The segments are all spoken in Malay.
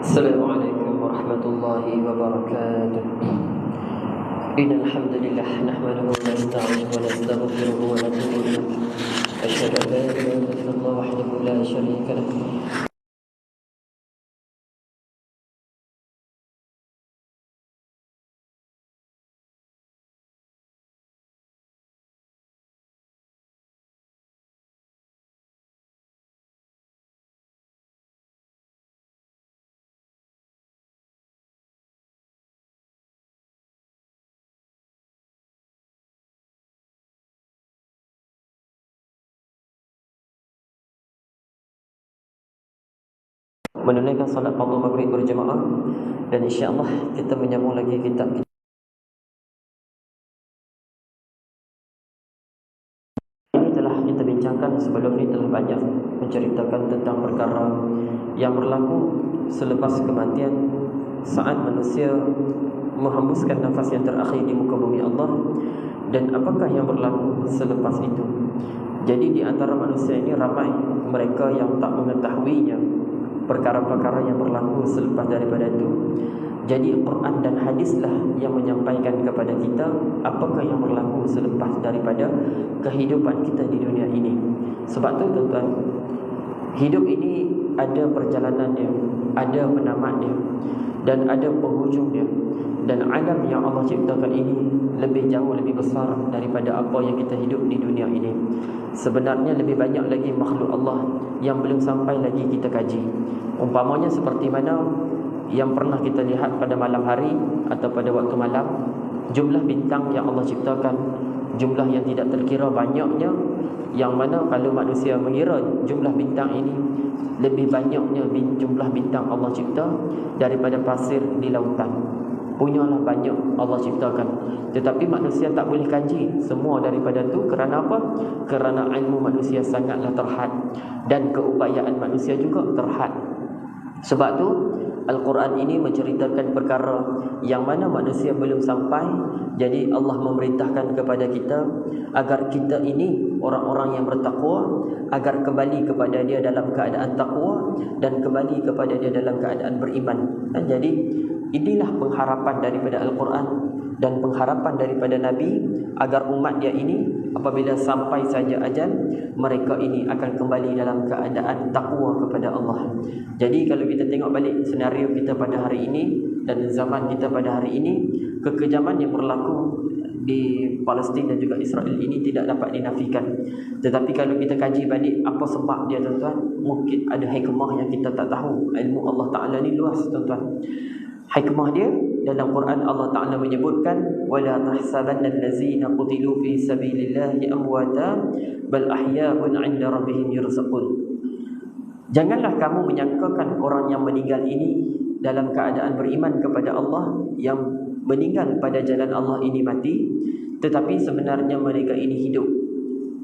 Assalamualaikum warahmatullahi wabarakatuh. Innal hamdalillah nahmaduhu wa nasta'inuhu wa nastaghfiruhu wa natubu ilayh. Asyhadu an la ilaha illallah wahdahu la syarika lah. Menunaikan salat fardu maghrib berjemaah, dan insya-Allah kita menyambung lagi kitab ini. Telah kita bincangkan sebelum ini, telah banyak menceritakan tentang perkara yang berlaku selepas kematian, saat manusia menghembuskan nafas yang terakhir di muka bumi Allah, dan apakah yang berlaku selepas itu. Jadi di antara manusia ini ramai mereka yang tak mengetahuinya perkara-perkara yang berlaku selepas daripada itu. Jadi Quran dan hadislah yang menyampaikan kepada kita apakah yang berlaku selepas daripada kehidupan kita di dunia ini. Sebab tu tuan-tuan, hidup ini ada perjalanan dia, ada penamat dia, dan ada penghujung dia. Dan alam yang Allah ciptakan ini lebih jauh, lebih besar daripada apa yang kita hidup di dunia ini. Sebenarnya lebih banyak lagi makhluk Allah yang belum sampai lagi kita kaji. Umpamanya seperti mana yang pernah kita lihat pada malam hari atau pada waktu malam, jumlah bintang yang Allah ciptakan, jumlah yang tidak terkira banyaknya, yang mana kalau manusia mengira jumlah bintang ini lebih banyaknya jumlah bintang Allah cipta daripada pasir di lautan. Punyalah banyak Allah ciptakan, tetapi manusia tak boleh kaji semua daripada tu. Kerana apa? Kerana ilmu manusia sangatlah terhad, dan keupayaan manusia juga terhad. Sebab tu Al-Quran ini menceritakan perkara yang mana manusia belum sampai. Jadi Allah memerintahkan kepada kita agar kita ini orang-orang yang bertakwa, agar kembali kepada dia dalam keadaan takwa, dan kembali kepada dia dalam keadaan beriman. Jadi inilah pengharapan daripada Al-Quran dan pengharapan daripada Nabi, agar umat dia ini apabila sampai saja ajal, mereka ini akan kembali dalam keadaan takwa kepada Allah. Jadi kalau kita tengok balik senario kita pada hari ini dan zaman kita pada hari ini, kekejaman yang berlaku di Palestin dan juga Israel ini tidak dapat dinafikan. Tetapi kalau kita kaji balik apa sebab dia, tuan-tuan, mungkin ada hikmah yang kita tak tahu. Ilmu Allah Ta'ala ni luas, tuan-tuan. Hikmah dia dalam Quran, Allah Ta'ala menyebutkan wala tahsabanna allazina qutilu fi sabilillahi amwata bal ahya'un 'inda rabbihim yurzaqun. Janganlah kamu menyangkakan orang yang meninggal ini dalam keadaan beriman kepada Allah, yang meninggal pada jalan Allah ini mati, tetapi sebenarnya mereka ini hidup.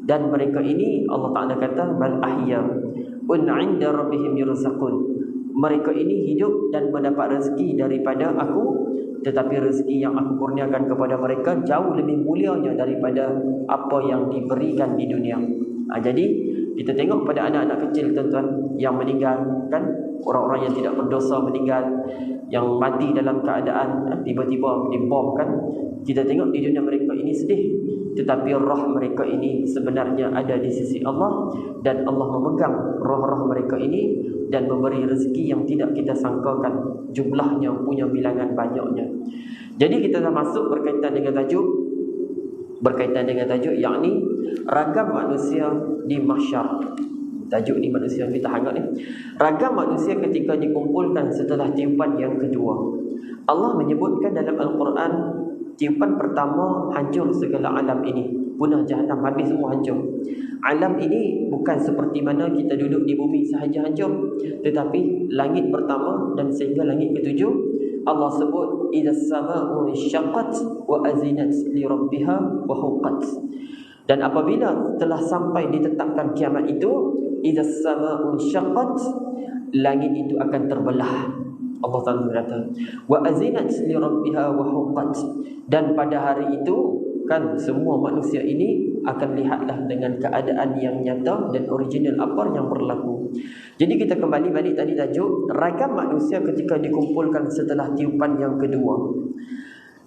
Dan mereka ini Allah Ta'ala kata bal ahya'un 'inda rabbihim yurzaqun. Mereka ini hidup dan mendapat rezeki daripada aku, tetapi rezeki yang aku kurniakan kepada mereka jauh lebih mulianya daripada apa yang diberikan di dunia. Jadi kita tengok pada anak-anak kecil, tuan-tuan, yang meninggal, kan, orang-orang yang tidak berdosa meninggal, yang mati dalam keadaan tiba-tiba dibom, kan. Kita tengok di dunia mereka ini sedih, tetapi roh mereka ini sebenarnya ada di sisi Allah, dan Allah memegang roh-roh mereka ini dan memberi rezeki yang tidak kita sangkakan jumlahnya, punya bilangan banyaknya. Jadi kita dah masuk berkaitan dengan tajuk yakni ragam manusia di mahsyar. Tajuk ni manusia kita hangat ni. Ragam manusia ketika dikumpulkan setelah tiupan yang kedua. Allah menyebutkan dalam Al-Quran, tiupan pertama hancur segala alam ini, punah jahanam, habis semua hancur. Alam ini bukan seperti mana kita duduk di bumi sahaja hancur, tetapi langit pertama dan sehingga langit ketujuh, Allah sebut idzas samaa'u syaqqat wa azinat li rabbiha wa huqqat. Dan apabila telah sampai ditetapkan kiamat itu, idzas samaa'u syaqqat, langit itu akan terbelah. Allah Ta'ala berkata wa azinat li rabbiha wa huqqat. Dan pada hari itu, kan, semua manusia ini akan lihatlah dengan keadaan yang nyata dan original apa yang berlaku. Jadi kita kembali balik tadi tajuk ragam manusia ketika dikumpulkan setelah tiupan yang kedua.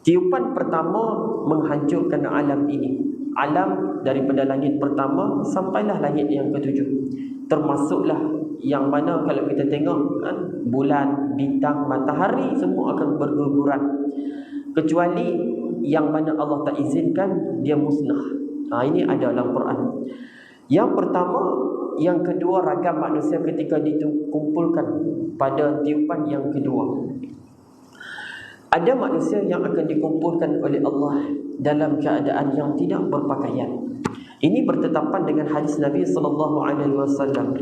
Tiupan pertama menghancurkan alam ini, alam daripada langit pertama sampailah langit yang ketujuh. Termasuklah yang mana kalau kita tengok kan, bulan, bintang, matahari semua akan berguguran, kecuali yang mana Allah tak izinkan dia musnah. Ini ada dalam Quran. Yang pertama, yang kedua, ragam manusia ketika dikumpulkan pada tiupan yang kedua. Ada manusia yang akan dikumpulkan oleh Allah dalam keadaan yang tidak berpakaian. Ini bertetapan dengan hadis Nabi SAW,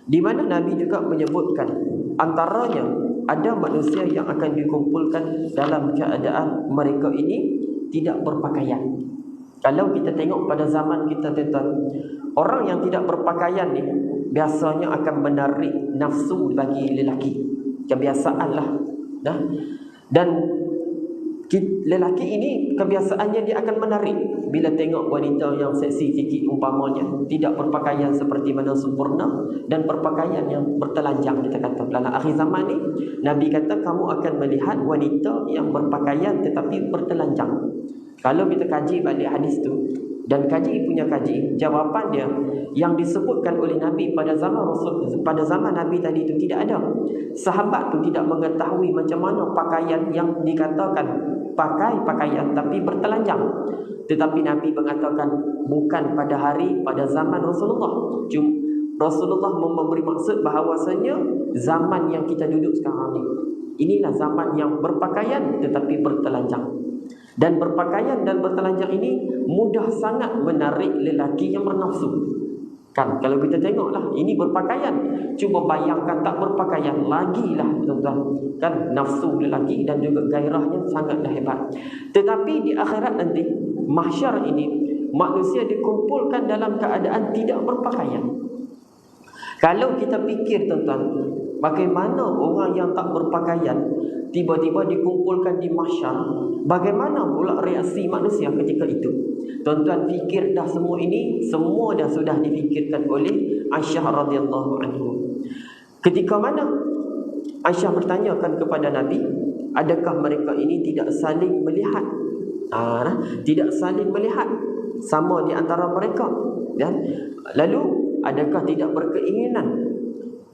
di mana Nabi juga menyebutkan antaranya ada manusia yang akan dikumpulkan dalam keadaan mereka ini tidak berpakaian. Kalau kita tengok pada zaman kita, tuan-tuan, orang yang tidak berpakaian ni biasanya akan menarik nafsu bagi lelaki. Kebiasaanlah. Dan lelaki ini kebiasaannya dia akan menarik bila tengok wanita yang seksi sikit umpamanya, tidak berpakaian seperti mana sempurna dan berpakaian yang bertelanjang. Kita kata dalam akhir zaman ni Nabi kata kamu akan melihat wanita yang berpakaian tetapi bertelanjang. Kalau kita kaji balik hadis tu dan kaji punya kaji, jawapan dia yang disebutkan oleh Nabi pada zaman pada zaman Nabi tadi itu tidak ada. Sahabat tu tidak mengetahui macam mana pakaian yang dikatakan pakai pakaian tapi bertelanjang. Tetapi Nabi mengatakan bukan pada zaman Rasulullah. Rasulullah memberi maksud bahawasanya zaman yang kita duduk sekarang ni, inilah zaman yang berpakaian tetapi bertelanjang. Dan berpakaian dan bertelanjang ini mudah sangat menarik lelaki yang bernafsu. Kan kalau kita tengoklah ini berpakaian, cuba bayangkan tak berpakaian, lagilah tuan-tuan, kan nafsu lelaki dan juga gairahnya sangatlah hebat. Tetapi di akhirat nanti, mahsyar ini manusia dikumpulkan dalam keadaan tidak berpakaian. Kalau kita fikir tuan-tuan, bagaimana orang yang tak berpakaian tiba-tiba dikumpulkan di mahsyar, bagaimana pula reaksi manusia ketika itu? Tuan-tuan fikir dah semua ini, semua dah sudah difikirkan oleh Aisyah radhiyallahu anhu. Ketika mana Aisyah bertanyakan kepada Nabi, adakah mereka ini tidak saling melihat? Tidak saling melihat sama di antara mereka. Lalu adakah tidak berkeinginan?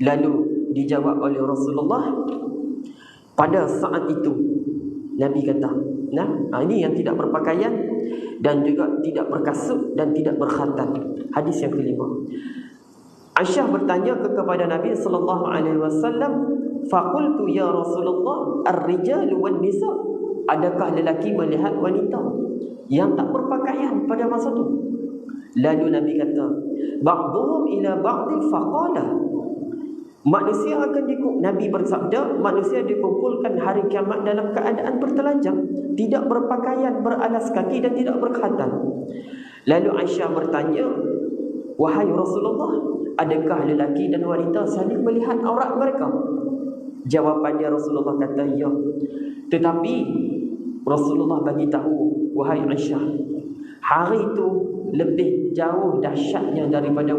Lalu dijawab oleh Rasulullah, pada saat itu Nabi kata, ini yang tidak berpakaian dan juga tidak berkasut dan tidak berkhatam. Hadis yang kelima. Aisyah bertanya kepada Nabi sallallahu alaihi wasallam, faqultu ya Rasulullah, ar-rijal wan nisa, adakah lelaki melihat wanita yang tak berpakaian pada masa itu? Lalu Nabi kata, ba'dhum ila ba'd faqala, manusia akan Nabi bersabda, manusia dikumpulkan hari kiamat dalam keadaan bertelanjang, tidak berpakaian, beralas kaki dan tidak berkhatam. Lalu Aisyah bertanya, wahai Rasulullah, adakah lelaki dan wanita saling melihat aurat mereka? Jawapannya Rasulullah kata, ya. Tetapi Rasulullah bagi tahu, wahai Aisyah, hari itu lebih jauh dahsyatnya daripada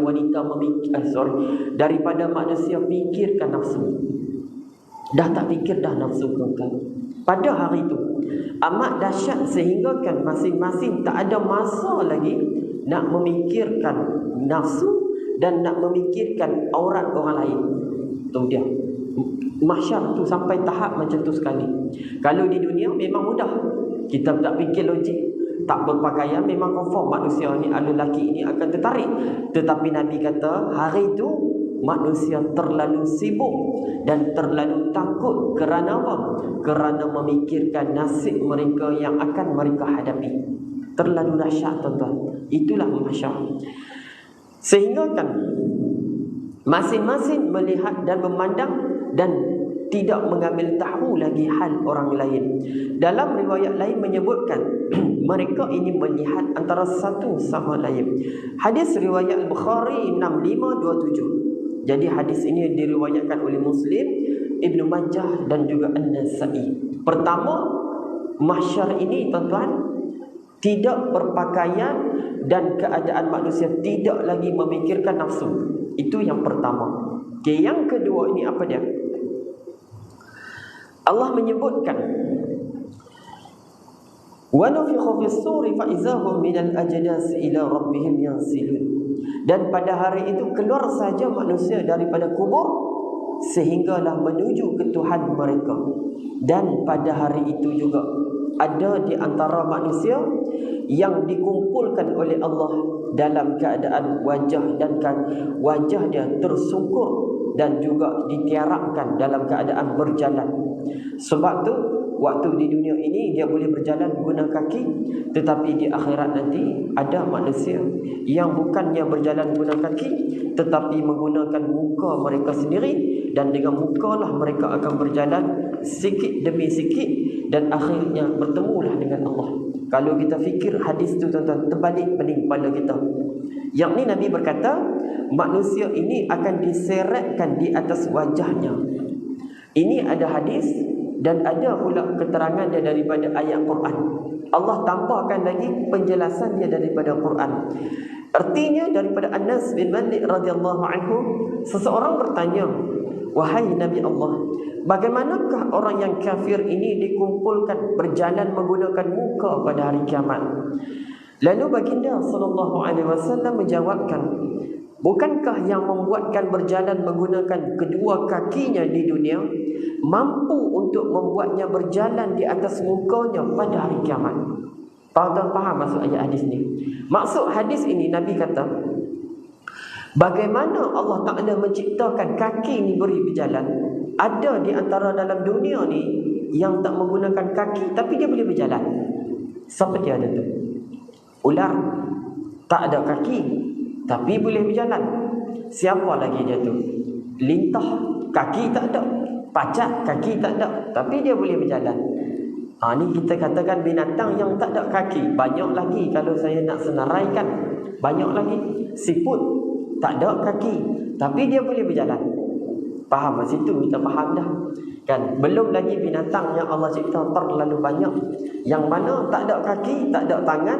daripada manusia fikirkan nafsu. Dah tak fikir dah nafsu kan. Pada hari itu amat dahsyat sehingga kan masing-masing tak ada masa lagi nak memikirkan nafsu dan nak memikirkan aurat orang lain. Tu dia. Mahsyar tu sampai tahap macam tu sekali. Kalau di dunia memang mudah, kita tak fikir logik, tak berpakaian memang confirm manusia ni, lelaki ini akan tertarik. Tetapi Nabi kata hari itu manusia terlalu sibuk dan terlalu takut. Kerana apa? Kerana memikirkan nasib mereka yang akan mereka hadapi. Terlalu dahsyat tuan-tuan. Itulah mahsyar. Sehingga kan masing-masing melihat dan memandang dan tidak mengambil tahu lagi hal orang lain. Dalam riwayat lain menyebutkan mereka ini melihat antara satu sama lain. Hadis riwayat Bukhari 6527. Jadi hadis ini diriwayatkan oleh Muslim, Ibnu Majah dan juga An-Nasa'i. Pertama, mahsyar ini tuan-tuan tidak berpakaian dan keadaan manusia tidak lagi memikirkan nafsu. Itu yang pertama. Okay, yang kedua ini apa dia? Allah menyebutkan wa nufikha fis suri fa izahum minal ajdas ila rabbihim yansilun. Dan pada hari itu keluar saja manusia daripada kubur sehinggalah menuju ke Tuhan mereka. Dan pada hari itu juga ada di antara manusia yang dikumpulkan oleh Allah dalam keadaan wajah dia tersungkur dan juga ditiarapkan dalam keadaan berjalan. Sebab tu waktu di dunia ini dia boleh berjalan guna kaki, tetapi di akhirat nanti ada manusia yang bukannya berjalan guna kaki tetapi menggunakan muka mereka sendiri, dan dengan mukalah mereka akan berjalan sikit demi sikit dan akhirnya bertemulah dengan Allah. Kalau kita fikir hadis tu tuan-tuan, terbalik pening kepala kita. Yang ni Nabi berkata manusia ini akan diseretkan di atas wajahnya. Ini ada hadis dan ada pula keterangan dia daripada ayat Quran. Allah tambahkan lagi penjelasan dia daripada Quran. Artinya daripada Anas bin Malik radhiyallahu anhu, seseorang bertanya, wahai Nabi Allah, bagaimanakah orang yang kafir ini dikumpulkan berjalan menggunakan muka pada hari kiamat? Lalu baginda sallallahu alaihi wasallam menjawabkan, bukankah yang membuatkan berjalan menggunakan kedua kakinya di dunia mampu untuk membuatnya berjalan di atas mukanya pada hari kiamat? Tuan-tuan faham maksud ayat hadis ni? Maksud hadis ini Nabi kata, bagaimana Allah Ta'ala menciptakan kaki ni beri berjalan. Ada di antara dalam dunia ni yang tak menggunakan kaki tapi dia boleh berjalan. Siapa dia ada tu? Ular tak ada kaki tapi boleh berjalan. Siapa lagi dia tu? Lintah, kaki tak ada. Pacak, kaki tak ada tapi dia boleh berjalan. Ni kita katakan binatang yang tak ada kaki. Banyak lagi kalau saya nak senaraikan. Banyak lagi. Siput tak ada kaki tapi dia boleh berjalan. Faham kat situ, kita faham dah kan. Belum lagi binatang yang Allah cipta terlalu banyak, yang mana tak ada kaki, tak ada tangan,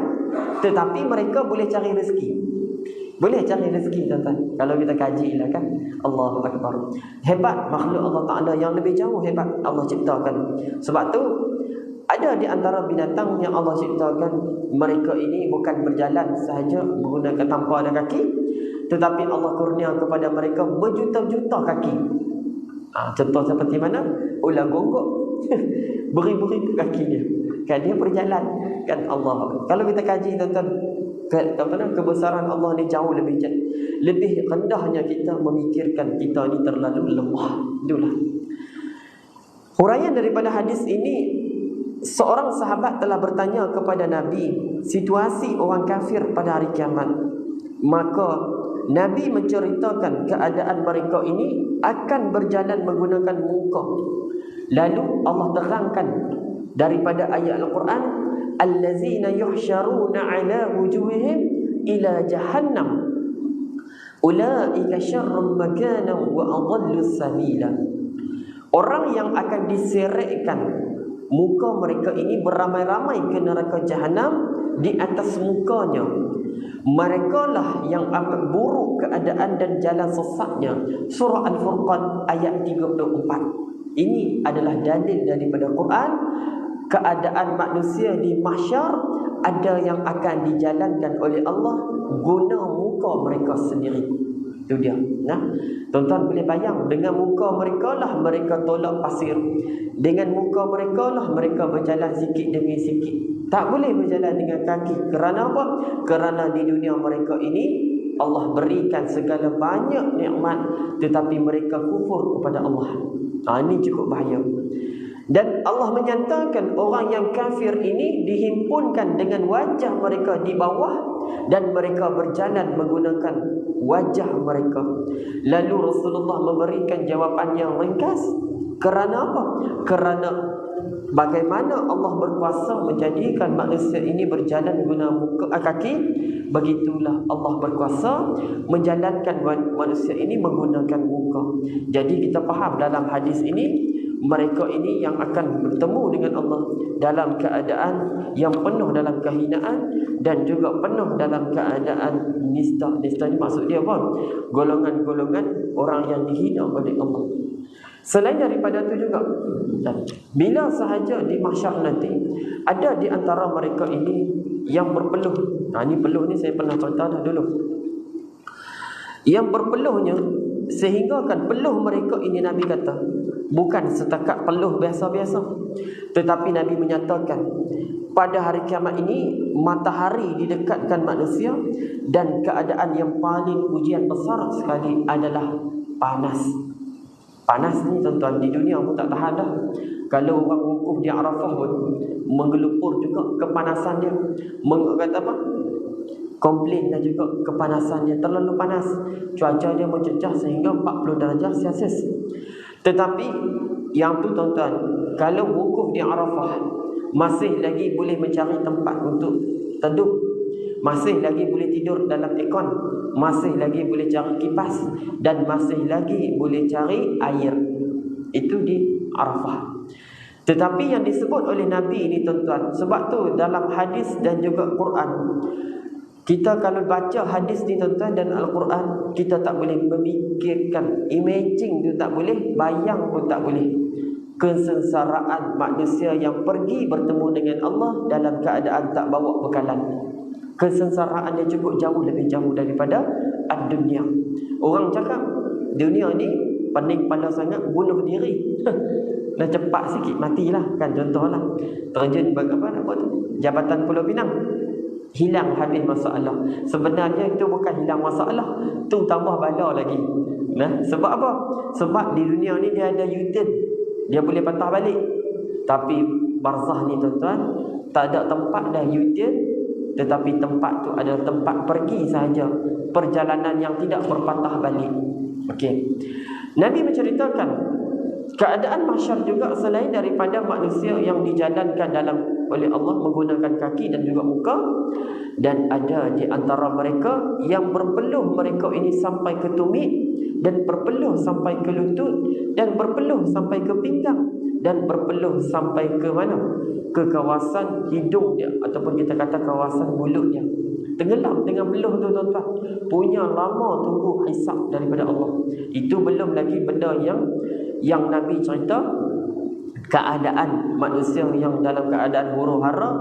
tetapi mereka boleh cari rezeki. Boleh cari rezeki tuan-tuan. Kalau kita kaji lah kan. Allahu Akbar. Hebat makhluk Allah Ta'ala, yang lebih jauh hebat Allah ciptakan. Sebab tu ada di antara binatang yang Allah ciptakan, mereka ini bukan berjalan sahaja menggunakan tanpa ada kaki, tetapi Allah kurnia kepada mereka berjuta-juta kaki. Contoh seperti mana? Ular gonggok beribu-ribu kaki dia. Kan dia berjalan kan. Allah. Kalau kita kaji tuan-tuan, kebesaran Allah ni jauh lebih rendahnya kita memikirkan kita ni terlalu lemah. Itulah huraian daripada hadis ini. Seorang sahabat telah bertanya kepada Nabi situasi orang kafir pada hari kiamat. Maka Nabi menceritakan keadaan mereka ini akan berjalan menggunakan muka. Lalu Allah terangkan daripada ayat Al-Quran, allazina yuhsyaruna ala wujuhihim ila jahannam ulaika syarrun makanan wa adallu sabila. Orang yang akan diseretkan muka mereka ini beramai-ramai ke neraka jahanam di atas mukanya, mereka lah yang akan buruk keadaan dan jalan sesatnya. Surah Al-Furqan ayat 34. Ini adalah dalil daripada Quran. Keadaan manusia di mahsyar, ada yang akan dijalankan oleh Allah guna muka mereka sendiri. Itu dia. Tuan-tuan boleh bayang, dengan muka mereka lah mereka tolak pasir. Dengan muka mereka lah mereka berjalan sikit demi sikit. Tak boleh berjalan dengan kaki. Kerana apa? Kerana di dunia mereka ini Allah berikan segala banyak nikmat, tetapi mereka kufur kepada Allah. Ini cukup bahaya. Dan Allah menyatakan orang yang kafir ini dihimpunkan dengan wajah mereka di bawah, dan mereka berjalan menggunakan wajah mereka. Lalu Rasulullah memberikan jawapan yang ringkas. Kerana apa? Kerana bagaimana Allah berkuasa menjadikan manusia ini berjalan guna kaki, begitulah Allah berkuasa menjalankan manusia ini menggunakan muka. Jadi kita faham dalam hadis ini mereka ini yang akan bertemu dengan Allah dalam keadaan yang penuh dalam kehinaan dan juga penuh dalam keadaan nista. Nista ni maksud dia apa? Golongan-golongan orang yang dihina oleh Allah. Selain daripada itu juga, bila sahaja di mahsyar nanti ada di antara mereka ini yang berpeluh. Ni peluh ni saya pernah cerita dah dulu. Yang berpeluhnya, sehingga kan peluh mereka ini Nabi kata bukan setakat peluh biasa-biasa, tetapi Nabi menyatakan pada hari kiamat ini matahari didekatkan manusia dan keadaan yang paling ujian besar sekali adalah panas. Panas ni tuan-tuan di dunia pun tak tahan dah. Kalau orang wukuf di Arafah pun menggelupur juga kepanasan dia. Kata apa? Komplain dah juga kepanasan dia, terlalu panas. Cuaca dia mencecah sehingga 40 darjah Celsius. Tetapi yang tu tuan-tuan, kalau wukuf di Arafah masih lagi boleh mencari tempat untuk teduh, masih lagi boleh tidur dalam aircon, masih lagi boleh cari kipas, dan masih lagi boleh cari air. Itu di Arafah. Tetapi yang disebut oleh Nabi ini tuan-tuan, sebab tu dalam hadis dan juga Quran, kita kalau baca hadis ni tuan-tuan dan Al-Quran, kita tak boleh memikirkan, imagine tu tak boleh, bayang pun tak boleh kesengsaraan manusia yang pergi bertemu dengan Allah dalam keadaan tak bawa bekalan. Kesengsaraan yang cukup jauh, lebih jauh daripada dunia. Orang cakap dunia ni pening kepala sangat, bunuh diri. Dah cepat sikit matilah kan, contohlah terjun apa tu, Jabatan Pulau Pinang, hilang habis masalah. Sebenarnya itu bukan hilang masalah, tu tambah bala lagi. Sebab apa? Sebab di dunia ni dia ada U-turn, dia boleh patah balik. Tapi barzah ni tuan-tuan, tak ada tempat dah U-turn, tetapi tempat tu adalah tempat pergi sahaja, perjalanan yang tidak berpatah balik. Okey. Nabi menceritakan keadaan mahsyar juga selain daripada manusia yang dijalankan oleh Allah menggunakan kaki dan juga muka, dan ada di antara mereka yang berpeluh mereka ini sampai ke tumit, dan berpeluh sampai ke lutut, dan berpeluh sampai ke pinggang, dan berpeluh sampai ke mana? Ke kawasan hidung dia, ataupun kita kata kawasan mulut dia. Tenggelam dengan peluh tu tuan-tuan. Punya lama tunggu hisab daripada Allah. Itu belum lagi benda yang Nabi cerita, keadaan manusia yang dalam keadaan huru hara,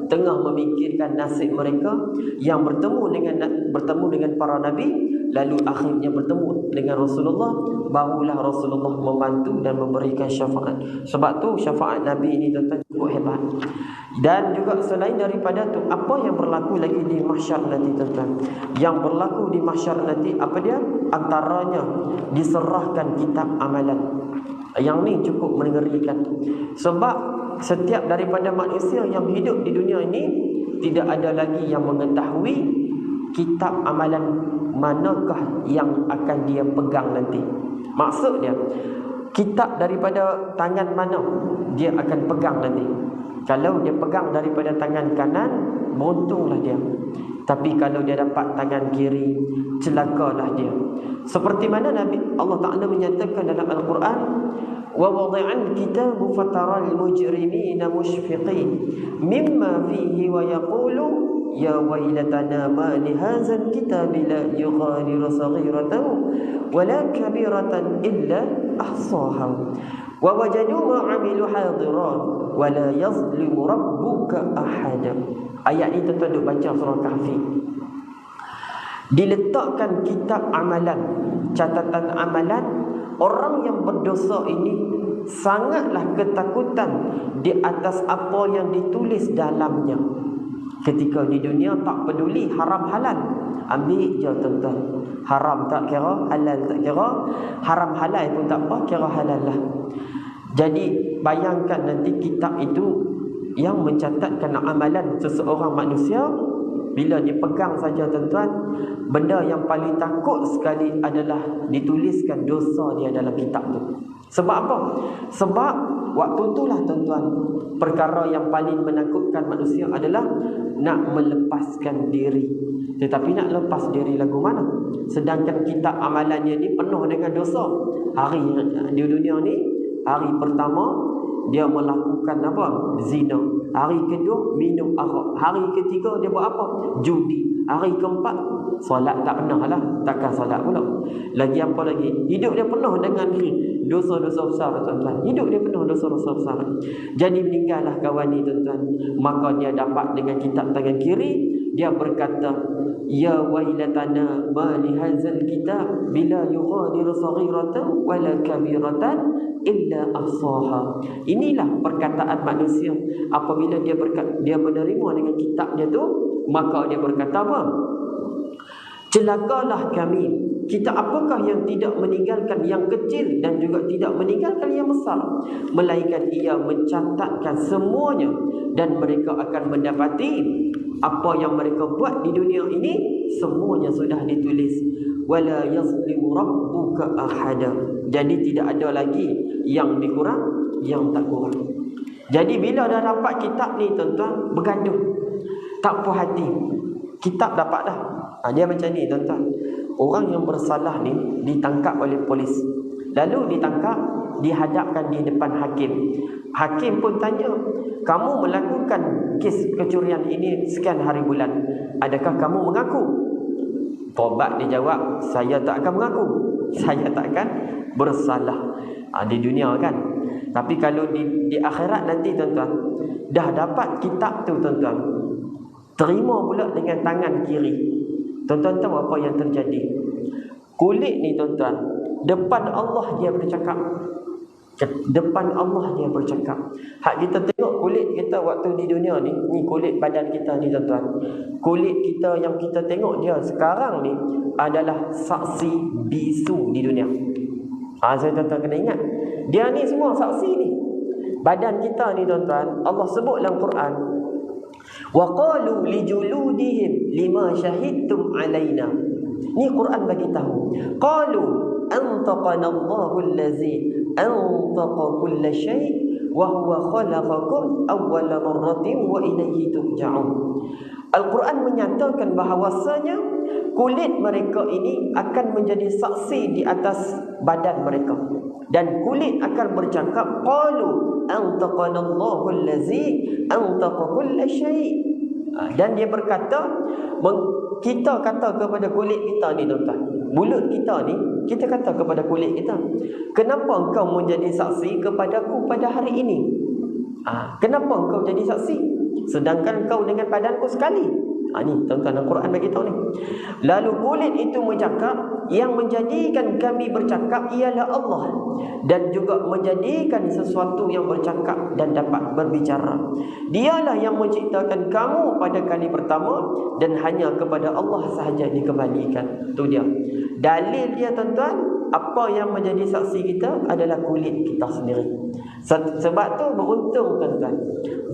tengah memikirkan nasib mereka, yang bertemu dengan para nabi, lalu akhirnya bertemu dengan Rasulullah, barulah Rasulullah membantu dan memberikan syafaat. Sebab tu syafaat Nabi ini tuan-tuan cukup hebat. Dan juga selain daripada tu, apa yang berlaku lagi di mahsyar nanti tuan-tuan? Yang berlaku di mahsyar nanti apa dia? Antaranya diserahkan kitab amalan. Yang ni cukup mengerikan. Sebab setiap daripada manusia yang hidup di dunia ini tidak ada lagi yang mengetahui kitab amalan manakah yang akan dia pegang nanti. Maksud dia, kitab daripada tangan mana dia akan pegang nanti. Kalau dia pegang daripada tangan kanan, beruntunglah dia. Tapi kalau dia dapat tangan kiri, celakalah dia. Seperti mana Allah Ta'ala menyatakan dalam Al-Quran, wa wadi'al kitabu fataral mujrimina mushfiqin mimma fihi wa yaqulu ya wailatana ma li hadzal kitabi la yughadiru saghiratan wa la kabiratan illa ahsaha wa wajadu ma 'amilu hadiran wa la yazlimu rabbuka ahada. Ayat ini tuan-tuan duk baca surah Kahfi. Diletakkan kitab amalan, catatan amalan. Orang yang berdosa ini sangatlah ketakutan di atas apa yang ditulis dalamnya. Ketika di dunia tak peduli haram halal, ambil je tuan-tuan. Haram tak kira, halal tak kira, haram halal pun tak apa, kira halal lah. Jadi bayangkan nanti kitab itu yang mencatatkan amalan seseorang manusia, bila dipegang saja tuan-tuan, benda yang paling takut sekali adalah dituliskan dosa dia dalam kitab tu. Sebab apa? Sebab waktu itulah tuan-tuan, perkara yang paling menakutkan manusia adalah nak melepaskan diri. Tetapi nak lepas diri lagu mana? Sedangkan kitab amalannya ni penuh dengan dosa. Hari di dunia ni Hari pertama dia melakukan apa? Zina. Hari kedua minum arak. Hari ketiga dia buat apa? Judi. Hari keempat solat tak pernah lah, takkan solat pula. Lagi apa lagi? Hidup dia penuh dengan dosa-dosa besar, tuan-tuan. Hidup dia penuh dosa-dosa besar. Jadi meninggallah kawan ni, tuan-tuan. Maka dia dapat dengan kitab tangan kiri, dia berkata, ya wailatana ma li hadzal kitab bila yughadiru saghiratan wala kabiratan illa ahsaha. Inilah perkataan manusia apabila dia menerima dengan kitab dia tu, maka dia berkata apa? Celakalah kami. Kita apakah yang tidak meninggalkan yang kecil dan juga tidak meninggalkan yang besar, melainkan ia mencatatkan semuanya, dan mereka akan mendapati apa yang mereka buat di dunia ini semuanya sudah ditulis. Wala yazlimu rabbuka ahada. Jadi tidak ada lagi yang dikurang, yang tak kurang. Jadi bila dah dapat kitab ni, tuan-tuan, bergaduh, tak puas hati. Kitab dapat dah. Dia macam ni, tuan-tuan. Orang yang bersalah ni ditangkap oleh polis. Lalu ditangkap, dihadapkan di depan hakim. Hakim pun tanya, kamu melakukan kes kecurian ini sekian hari bulan, adakah kamu mengaku? Tobat dia jawab, saya tak akan mengaku. Saya tak akan bersalah. Di dunia kan. Tapi kalau di akhirat nanti, tuan-tuan, dah dapat kitab tu, tuan-tuan, terima pula dengan tangan kiri. Tuan-tuan tahu apa yang terjadi? Kulit ni, tuan-tuan, depan Allah dia bercakap. Depan Allah dia bercakap. Hak kita tengok kulit kita waktu di dunia ni, ni kulit badan kita ni, tuan-tuan. Kulit kita yang kita tengok dia sekarang ni adalah saksi bisu di dunia. Saya tuan-tuan kena ingat, dia ni semua saksi ni. Badan kita ni, tuan-tuan, Allah sebut dalam Quran, wa qalu li juludihim lima syahidtum alaina. Ni Quran bagi tahu. Qalu antaqana Allahu allazi antaqa kull syai' wa huwa khalaqakum awwala marratin wa ilayhi turja'un. Al-Quran menyatakan bahawasanya kulit mereka ini akan menjadi saksi di atas badan mereka, dan kulit akan bercakap, qalu antaqana Allahu allazi antaqa kull syai'. Dan dia berkata, kita kata kepada kulit kita ni, tuan-tuan, mulut kita ni, kita kata kepada kulit kita, kenapa engkau menjadi saksi kepadaku pada hari ini? Kenapa engkau jadi saksi sedangkan engkau dengan badanku sekali? Ni tuan-tuan, Al-Quran bagi tahu ni. Lalu kulit itu bercakap, yang menjadikan kami bercakap ialah Allah, dan juga menjadikan sesuatu yang bercakap dan dapat berbicara. Dialah yang menciptakan kamu pada kali pertama, dan hanya kepada Allah sahaja dikembalikan. Itu dia dalil dia, tuan-tuan. Apa yang menjadi saksi kita adalah kulit kita sendiri. Sebab tu beruntung, tuan-tuan,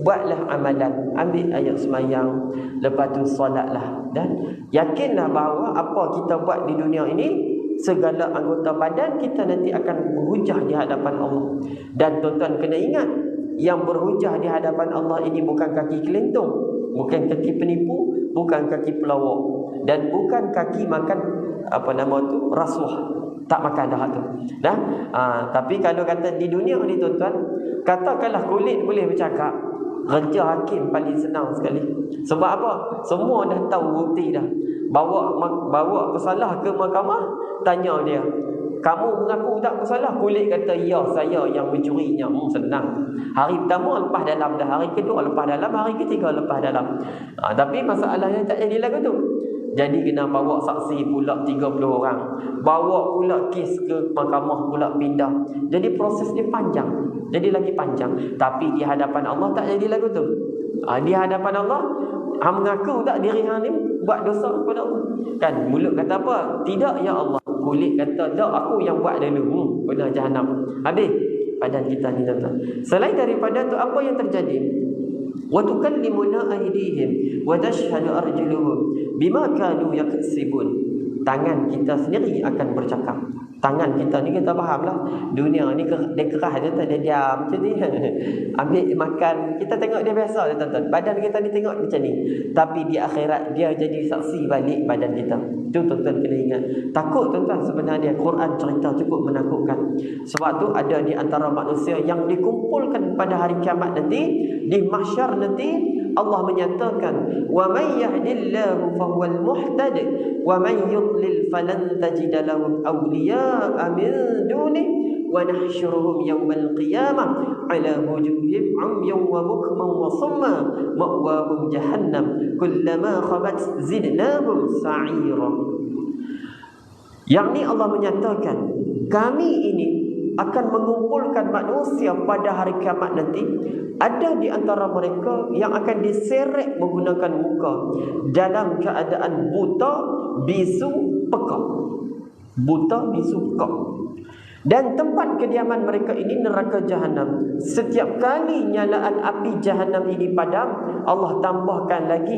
buatlah amalan, ambil ayat semayang, lepas tu solatlah, dan yakinlah bahawa apa kita buat di dunia ini, segala anggota badan kita nanti akan berhujah di hadapan Allah. Dan tuan-tuan kena ingat, yang berhujah di hadapan Allah ini bukan kaki kelentung, bukan kaki penipu, bukan kaki pelawak, dan bukan kaki makan rasuah. Tak makan dah tu. Tapi kalau kata di dunia ni, tuan-tuan, katakanlah kulit boleh bercakap, kerja hakim paling senang sekali. Sebab apa? Semua dah tahu bukti dah. Bawa bersalah ke mahkamah, tanya dia, kamu mengaku tak bersalah? Kulit kata, ya, saya yang mencurinya. Senang. Hari pertama lepas dalam dah, hari kedua lepas dalam, hari ketiga lepas dalam. Tapi masalahnya tak jadi lagu tu. Jadi kena bawa saksi pula 30 orang. Bawa pula kes ke mahkamah pula pindah. Jadi proses dia panjang. Jadi lagi panjang. Tapi di hadapan Allah tak jadi lagu tu. Di hadapan Allah, mengaku tak diri hang ni buat dosa kepada Allah? Kan mulut kata apa? Tidak ya Allah. Kulit kata, tak, aku yang buat dulu. Kena jahanam. Habis badan kita ni, tuan-tuan. Selain daripada tu, apa yang terjadi? Wa tukallimuna aydihim wa tashhadu arjuluhum bima kanu yaksibun. Tangan kita sendiri akan bercakap. Tangan kita ni kita faham lah, dunia ni dia kerah je, dia diam macam ni. Ambil makan, kita tengok dia biasa je tuan-tuan. Badan kita ni tengok macam ni, tapi di akhirat dia jadi saksi balik badan kita. Tu tuan-tuan kena ingat. Takut tuan-tuan, sebenarnya Quran cerita cukup menakutkan. Sebab tu ada di antara manusia yang dikumpulkan pada hari kiamat nanti, di mahsyar nanti, Allah menyatakan, wa may yahdillahu fahuwal muhtad wa may yudlil falan tajid lahum awliya'a min dunihi wa nahsyuruhum yawmal qiyamah ala wujuhihim 'umyan wa bukman wa summa ma'wahum jahannam kullama khabat zidnahum sa'ira. Yang ni Allah menyatakan, kami ini akan mengumpulkan manusia pada hari kiamat nanti. Ada di antara mereka yang akan diseret menggunakan muka dalam keadaan buta, bisu, pekak. Buta, bisu, pekak. Dan tempat kediaman mereka ini neraka jahanam. Setiap kali nyalaan api jahanam ini padam, Allah tambahkan lagi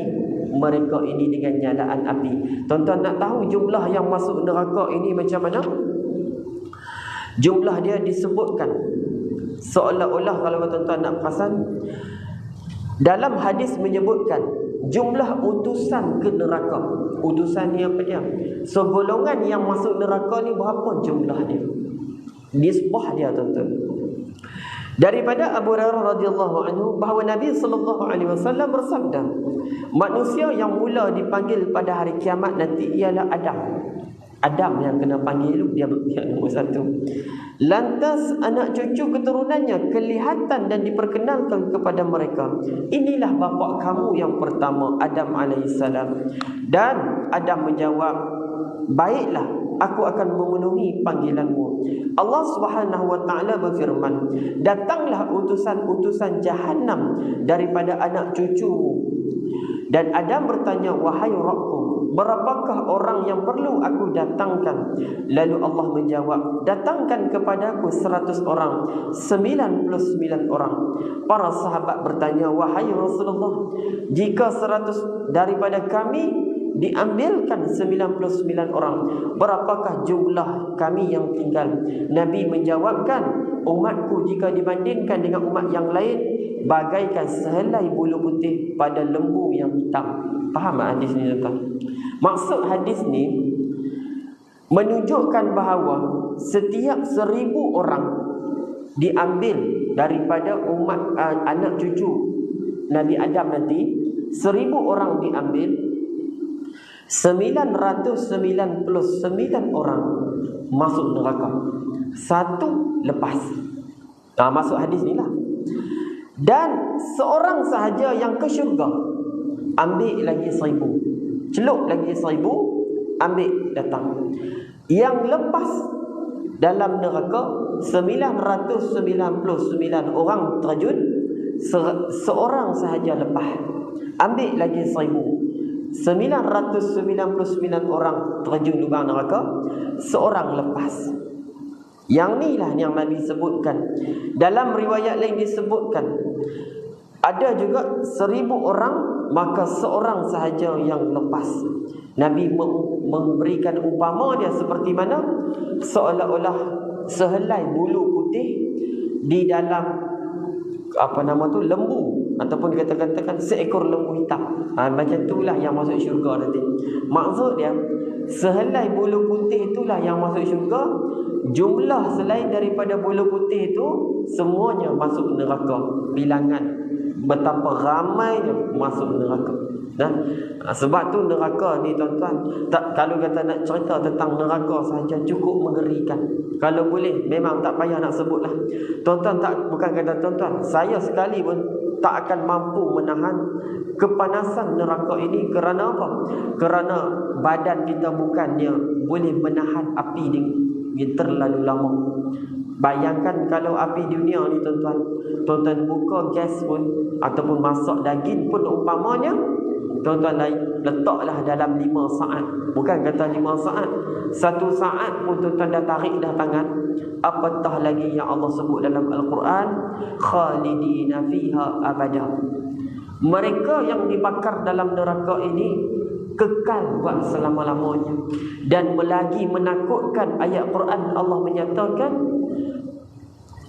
mereka ini dengan nyalaan api. Tuan-tuan nak tahu jumlah yang masuk neraka ini macam mana? Jumlah dia disebutkan seolah-olah, kalau tuan-tuan nak perasan, dalam hadis menyebutkan jumlah utusan ke neraka. Utusan ni apa dia? So golongan yang masuk neraka ni berapa jumlah dia? Nisbah dia tuan-tuan. Daripada Abu Hurairah radhiyallahu anhu bahawa Nabi sallallahu alaihi wasallam bersabda, manusia yang mula dipanggil pada hari kiamat nanti ialah Adam. Adam yang kena panggil, dia nombor satu. Lantas anak cucu keturunannya kelihatan dan diperkenalkan kepada mereka, inilah bapa kamu yang pertama, Adam alaihissalam. Dan Adam menjawab, baiklah, aku akan memenuhi panggilanmu. Allah Subhanahu wa taala berfirman, datanglah utusan-utusan jahanam daripada anak cucumu. Dan Adam bertanya, wahai Rabbku, berapakah orang yang perlu aku datangkan? Lalu Allah menjawab, datangkan kepadaku 100 orang, 99 orang. Para sahabat bertanya, wahai Rasulullah, jika 100 daripada kami diambilkan 99 orang, berapakah jumlah kami yang tinggal? Nabi menjawabkan, umatku jika dibandingkan dengan umat yang lain bagaikan sehelai bulu putih pada lembu yang hitam. Faham hadis ni tuan? Maksud hadis ni menunjukkan bahawa setiap 1000 orang diambil daripada umat anak cucu Nabi Adam nanti, 1000 orang diambil, 999 orang masuk neraka, satu lepas. Masuk hadis ni lah. Dan seorang sahaja yang ke syurga, ambil lagi 1000, celup lagi 1000, ambil datang. Yang lepas dalam neraka 999 orang terjun, seorang sahaja lepas, ambil lagi 1000, 999 orang terjun lubang neraka, seorang lepas. Yang ni lah yang Nabi sebutkan. Dalam riwayat lain disebutkan, ada juga 1000 orang, maka seorang sahaja yang lepas. Nabi memberikan umpama dia seperti mana? Seolah-olah sehelai bulu putih di dalam lembu, ataupun katakan seekor lembu hitam. Macam itulah yang masuk syurga nanti. Maksud dia, sehelai bulu putih itulah yang masuk syurga. Jumlah selain daripada bulu putih itu, semuanya masuk neraka. Bilangan betapa ramainya masuk neraka. Sebab tu neraka ni tuan-tuan, kalau kata nak cerita tentang neraka saja cukup mengerikan. Kalau boleh memang tak payah nak sebut lah. Tuan-tuan bukan kata tuan-tuan, saya sekali pun tak akan mampu menahan kepanasan neraka ini. Kerana apa? Kerana badan kita bukannya boleh menahan api yang terlalu lama. Bayangkan kalau api dunia ni tuan-tuan buka gas pun ataupun masak daging pun umpamanya, tuan-tuan letaklah dalam 5 saat. Bukan kata 5 saat, 1 saat pun tuan-tuan dah tarik dah tangan. Apatah lagi yang Allah sebut dalam Al-Quran, khalidina fiha abada. Mereka yang dibakar dalam neraka ini kekal buat selama-lamanya. Dan lagi menakutkan ayat Quran, Allah menyatakan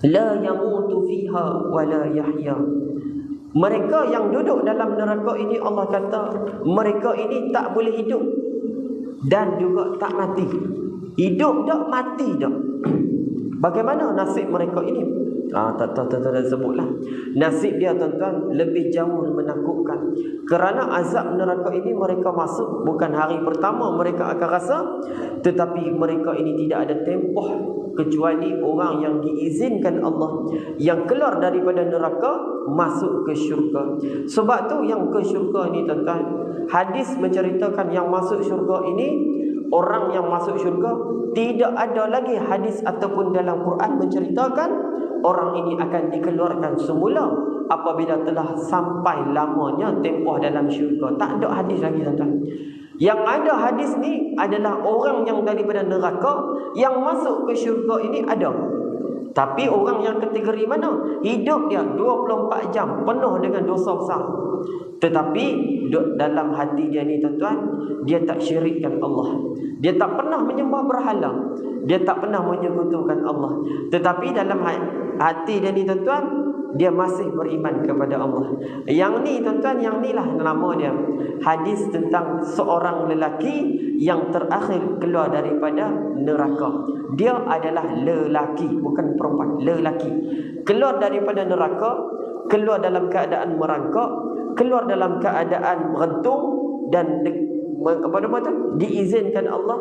la yamutu fiha wa la yahya. Mereka yang duduk dalam neraka ini, Allah kata mereka ini tak boleh hidup dan juga tak mati. Hidup tak, mati tak. Bagaimana nasib mereka ini? Tak sebutlah. Nasib dia tuan-tuan lebih jauh menakutkan. Kerana azab neraka ini mereka masuk bukan hari pertama mereka akan rasa, tetapi mereka ini tidak ada tempoh kecuali orang yang diizinkan Allah yang keluar daripada neraka masuk ke syurga. Sebab tu yang ke syurga ini tuan-tuan, hadis menceritakan yang masuk syurga ini, orang yang masuk syurga, tidak ada lagi hadis ataupun dalam Quran menceritakan orang ini akan dikeluarkan semula apabila telah sampai lamanya tempoh dalam syurga. Tak ada hadis lagi tuan-tuan. Yang ada hadis ni adalah orang yang daripada neraka yang masuk ke syurga ini ada. Tapi orang yang kategori mana? Hidup dia 24 jam penuh dengan dosa besar. Tetapi dalam hati dia ni tuan-tuan, dia tak syirikkan Allah. Dia tak pernah menyembah berhala. Dia tak pernah menyekutukan Allah. Tetapi dalam hati dia ni tuan-tuan, dia masih beriman kepada Allah. Yang ni tuan-tuan, yang ni lah nama dia. Hadis tentang seorang lelaki yang terakhir keluar daripada neraka. Dia adalah lelaki, bukan perempuan, lelaki. Keluar daripada neraka, keluar dalam keadaan merangkak, keluar dalam keadaan merentung dan diizinkan Allah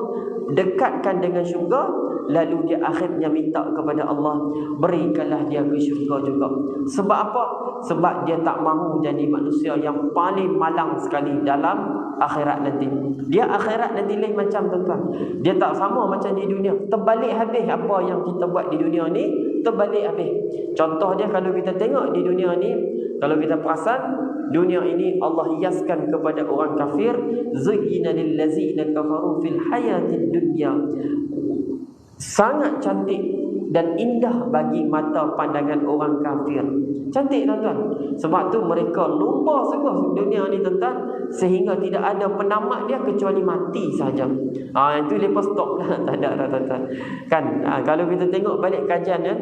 dekatkan dengan syurga. Lalu dia akhirnya minta kepada Allah, berikanlah dia ke syurga juga. Sebab apa? Sebab dia tak mahu jadi manusia yang paling malang sekali dalam akhirat nanti. Dia akhirat nanti lain macam tuan-tuan. Dia tak sama macam di dunia. Terbalik habis apa yang kita buat di dunia ni, terbalik habis. Contoh dia, kalau kita tengok di dunia ni, kalau kita perasan, dunia ini Allah hiaskan kepada orang kafir, zuyyina lil ladzina kafaru fil hayatid dunya. Sangat cantik dan indah bagi mata pandangan orang kafir. Cantik tuan-tuan. Sebab tu mereka lupa sungguh dunia ni tuan-tuan, sehingga tidak ada penamat dia kecuali mati saja. Itu lepas stop lah. Tak ada dah tuan-tuan. Kan kalau kita tengok balik kajian ya,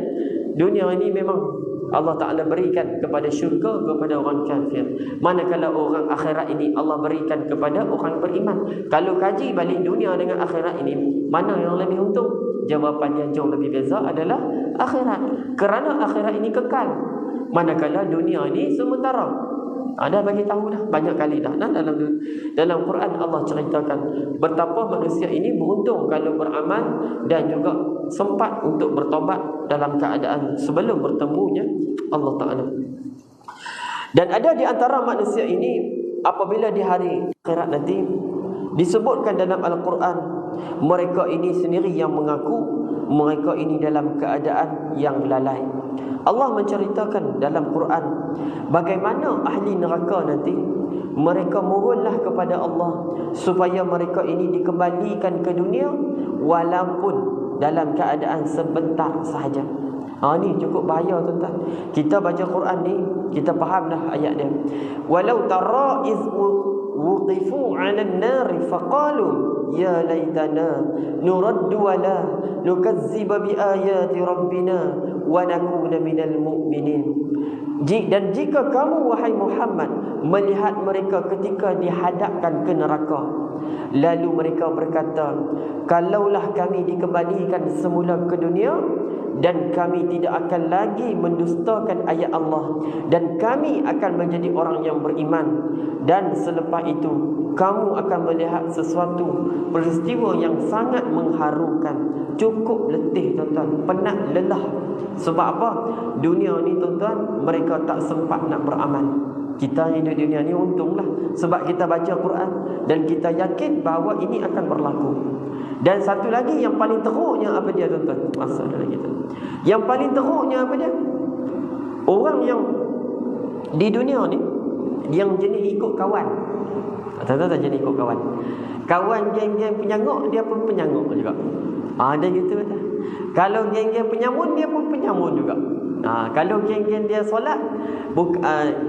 dunia ini memang Allah Ta'ala berikan kepada syurga kepada orang kafir. Manakala orang akhirat ini Allah berikan kepada orang beriman. Kalau kaji balik dunia dengan akhirat ini, mana yang lebih untung? Jawapan yang jauh lebih beza adalah akhirat. Kerana akhirat ini kekal, manakala dunia ini sementara. Ada bagi tahu dah banyak kali dah. Dalam Quran Allah ceritakan betapa manusia ini beruntung kalau beramal dan juga sempat untuk bertobat dalam keadaan sebelum bertemunya Allah Ta'ala. Dan ada di antara manusia ini, apabila di hari akhirat nanti, disebutkan dalam Al-Quran, mereka ini sendiri yang mengaku mereka ini dalam keadaan yang lalai. Allah menceritakan dalam Quran bagaimana ahli neraka nanti, mereka mohonlah kepada Allah supaya mereka ini dikembalikan ke dunia walaupun dalam keadaan sebentar sahaja. Ni cukup bahaya tuan-tuan. Kita baca Quran ni, kita faham dah ayat dia. Walau tara iz wuqifu 'ala an-nar faqalu ya laitana nuraddu wa la nukazziba bi ayati rabbina wa nakuna minal mu'minin. Dan jika kamu wahai Muhammad melihat mereka ketika dihadapkan ke neraka, lalu mereka berkata, kalaulah kami dikembalikan semula ke dunia dan kami tidak akan lagi mendustakan ayat Allah dan kami akan menjadi orang yang beriman, dan selepas itu kamu akan melihat sesuatu peristiwa yang sangat mengharukan. Cukup letih tuan-tuan, penat, lelah. Sebab apa? Dunia ni tuan-tuan, mereka tak sempat nak beramal. Kita hidup dunia ni untunglah, sebab kita baca Quran dan kita yakin bahawa ini akan berlaku. Dan satu lagi yang paling teruknya apa dia tuan-tuan? Masalah kita. Yang paling teruknya apa dia? Orang yang di dunia ni yang jenis ikut kawan. Tuan-tuan tak jenis ikut kawan. Kawan geng-geng penyanguk, dia pun penyanguk juga. Ada gitu dah. Kalau geng-geng penyamun, dia pun penyamun juga. Kalau geng-geng dia solat,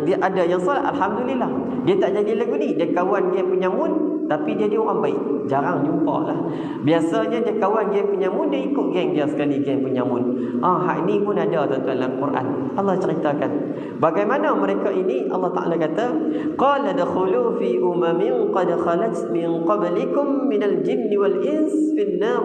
dia ada yang solat, alhamdulillah. Dia tak jadi lagu ni, dia kawan geng penyamun, tapi dia orang baik. Jarang jumpa lah. Biasanya dia kawan geng penyamun, dia ikut geng dia sekali, geng penyamun. Hak ni pun ada tuan-tuan dalam Quran. Allah ceritakan bagaimana mereka ini. Allah Ta'ala kata, qala dakhulu fi umamin qad khalat min qablikum minal jinni wal ins fin nar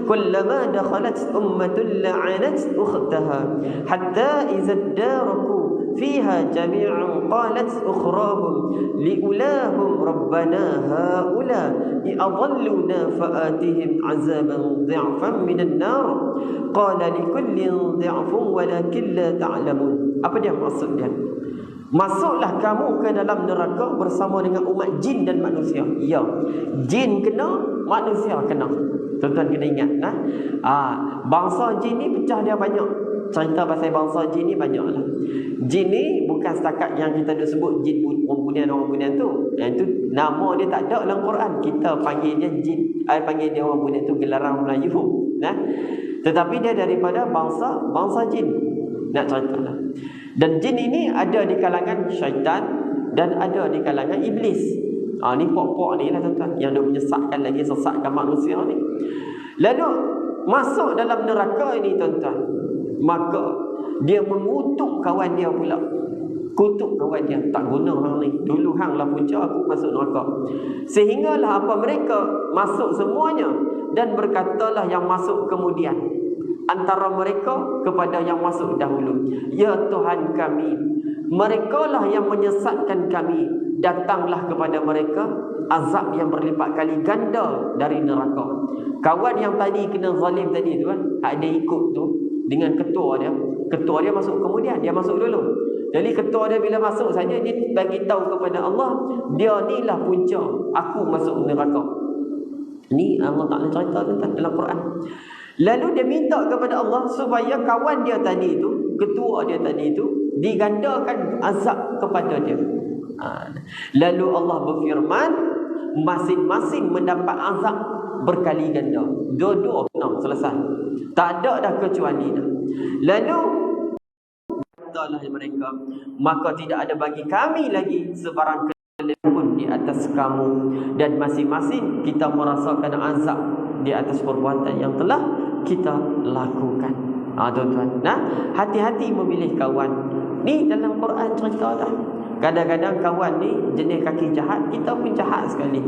kullama dakhalat ummatun la'anat ukhtaha hatta idza daraku فيها جميعا قالت أخراهم لأولاهم ربنا هؤلاء أضلونا فآتهم عذابا ضعفا من النار قال لكل ضعف ولكن لا تعلمون. Apa dia maksud dia? Masuklah kamu ke dalam neraka bersama dengan umat jin dan manusia. Ya, jin kena, manusia kena. Tuan-tuan kena ingat bangsa jin ni pecah dia banyak. Cerita pasal bangsa jin ni banyak lah. Jin ni bukan setakat yang kita dah sebut jin orang bunian tu. Yang tu nama dia tak ada dalam Quran. Kita panggil dia jin, panggil dia orang bunian tu gelaran Melayu. Tetapi dia daripada bangsa jin. Nak cerita lah. Dan jin ini ada di kalangan syaitan dan ada di kalangan iblis. Ni pok-pok ni lah tuan-tuan, yang dia menyesatkan lagi, sesatkan manusia ni. Lalu masuk dalam neraka ini tuan-tuan, maka dia mengutuk kawan dia pula. Kutuk kawan dia, tak guna hang ni, dulu hang lah punca aku masuk neraka. Sehinggalah apa mereka masuk semuanya, dan berkatalah yang masuk kemudian antara mereka kepada yang masuk dahulu, ya Tuhan kami, merekalah yang menyesatkan kami, datanglah kepada mereka azab yang berlipat kali ganda dari neraka. Kawan yang tadi kena zalim tadi tu ada ikut tu dengan ketua dia masuk kemudian, dia masuk dulu. Jadi ketua dia bila masuk saja, dia bagi tahu kepada Allah, dia ni lah punca aku masuk neraka. Ni Allah Ta'ala cerita dalam Quran. Lalu dia minta kepada Allah supaya kawan dia tadi tu, ketua dia tadi tu, digandakan azab kepada dia. Lalu Allah berfirman, masing-masing mendapat azab berkali ganda. Dua-dua kena selesai. Tak ada dah kecuali dah. Lalu katalah mereka, maka tidak ada bagi kami lagi sebarang kelebihan pun di atas kamu, dan masing-masing kita merasakan azab di atas perbuatan yang telah kita lakukan. Tuan-tuan, hati-hati memilih kawan. Ni dalam Quran cerita dah. Kadang-kadang kawan ni jenis kaki jahat, kita pun jahat sekali.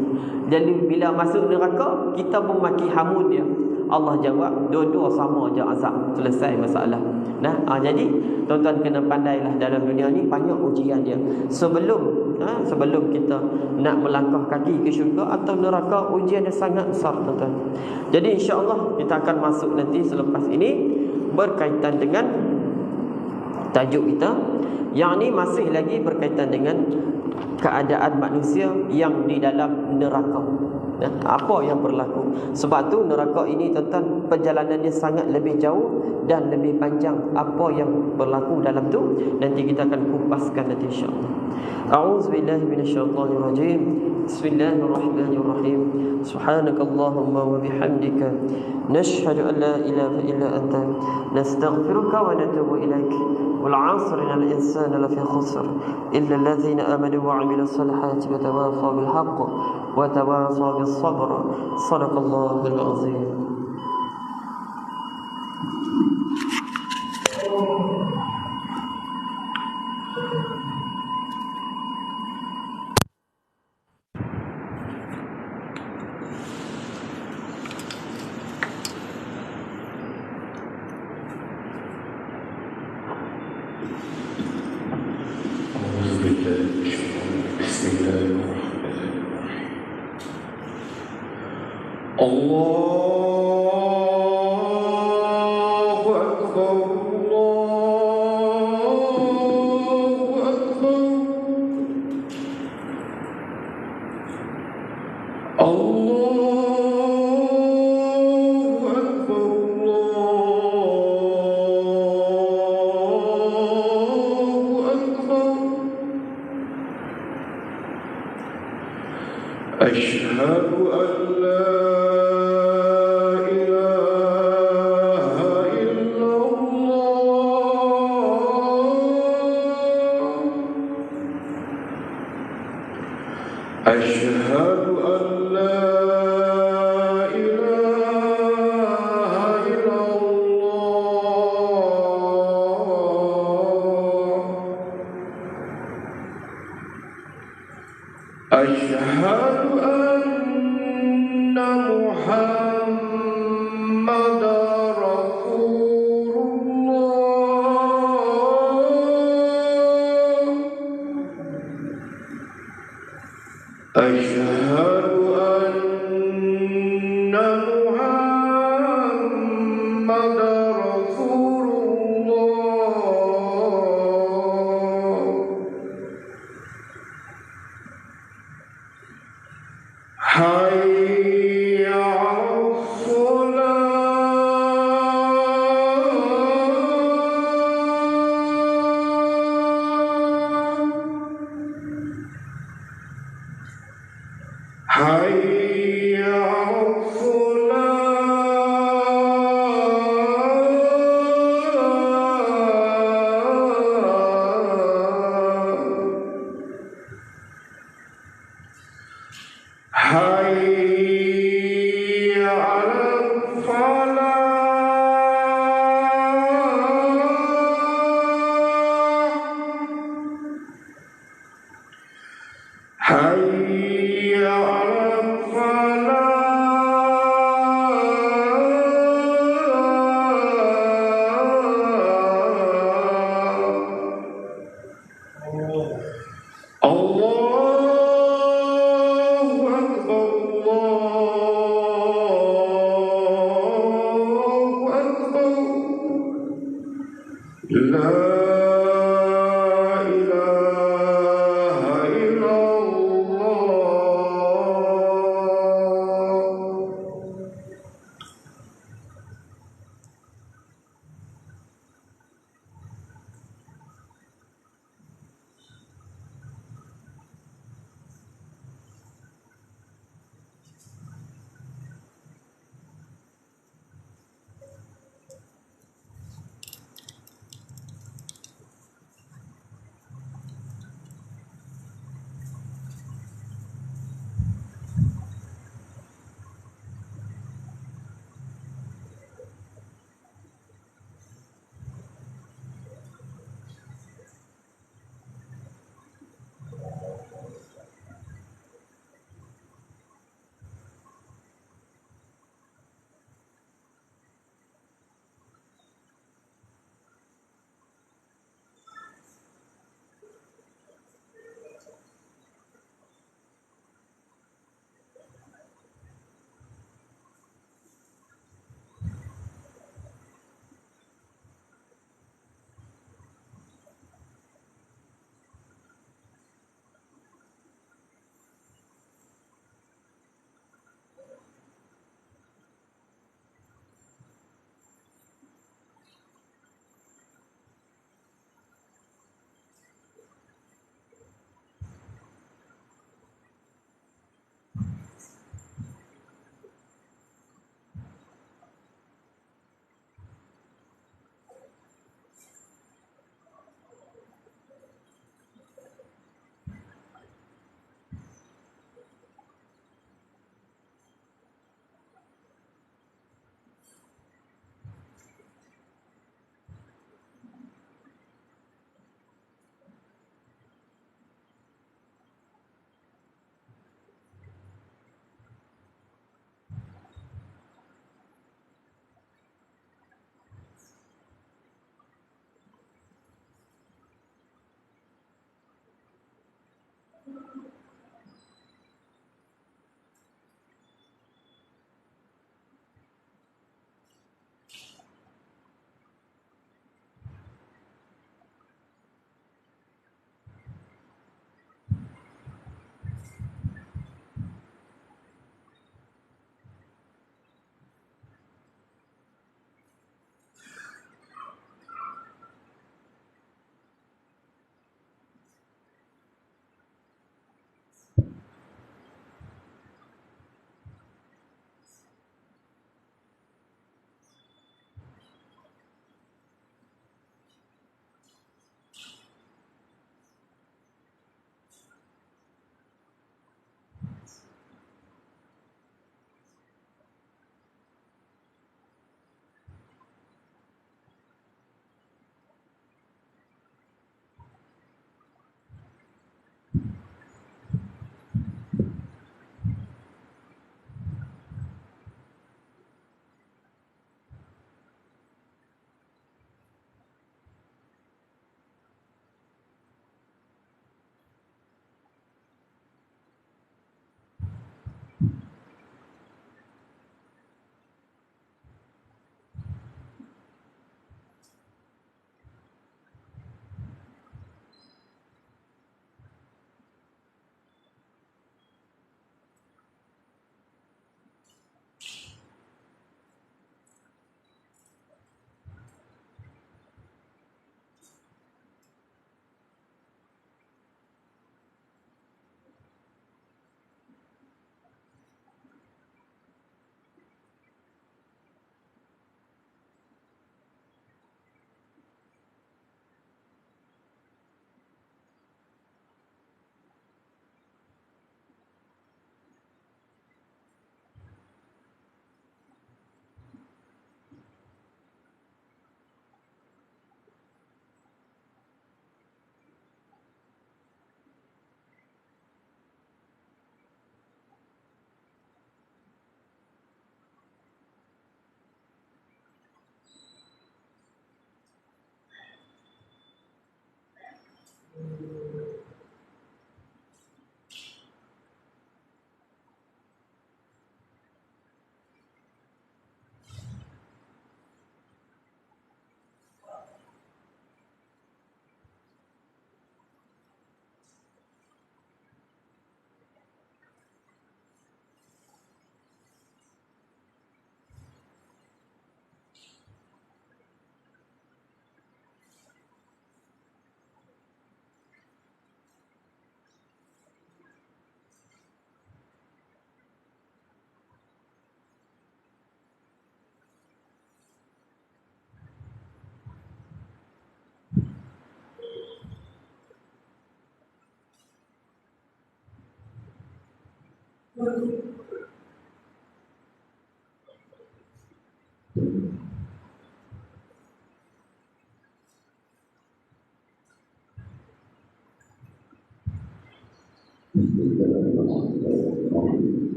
Jadi bila masuk neraka, kita pun maki hamun dia. Allah jawab, dua-dua sama je azab. Selesai masalah. Jadi tuan-tuan kena pandailah dalam dunia ni banyak ujian dia. Sebelum kita nak melangkah kaki ke syurga atau neraka, ujian dia sangat besar tuan-tuan. Jadi insya-Allah kita akan masuk nanti selepas ini berkaitan dengan tajuk kita, yang ni masih lagi berkaitan dengan keadaan manusia yang di dalam neraka. Apa yang berlaku? Sebab tu neraka ini tuan-tuan, perjalanan dia sangat lebih jauh dan lebih panjang. Apa yang berlaku dalam tu nanti kita akan kupaskan nanti insya-Allah. A'udzubillahi minasyaitonirrajim. Bismillahirrahmanirrahim. Subhanakallahumma wa bihamdika nashhadu an la ilaha illa anta nastaghfiruka wa natubu ilaik. Wal 'asri innal insana lafi khusr illa alladhina amanu wa 'amilus salihati wa tawasaw bil haqq wa tawasaw bis sabr. Shadaqallahul 'azim. Allahu Akbar, Allahu Akbar, Allahu Akbar, Allahu Akbar. Asyhadu an la أشهد أن أشهد أن محمد رسول الله أشهد أن محمد رسول الله حي على الصلاة حي على الصلاة حي على الفلاح حي على الفلاح الله أكبر الله أكبر لا إله إلا الله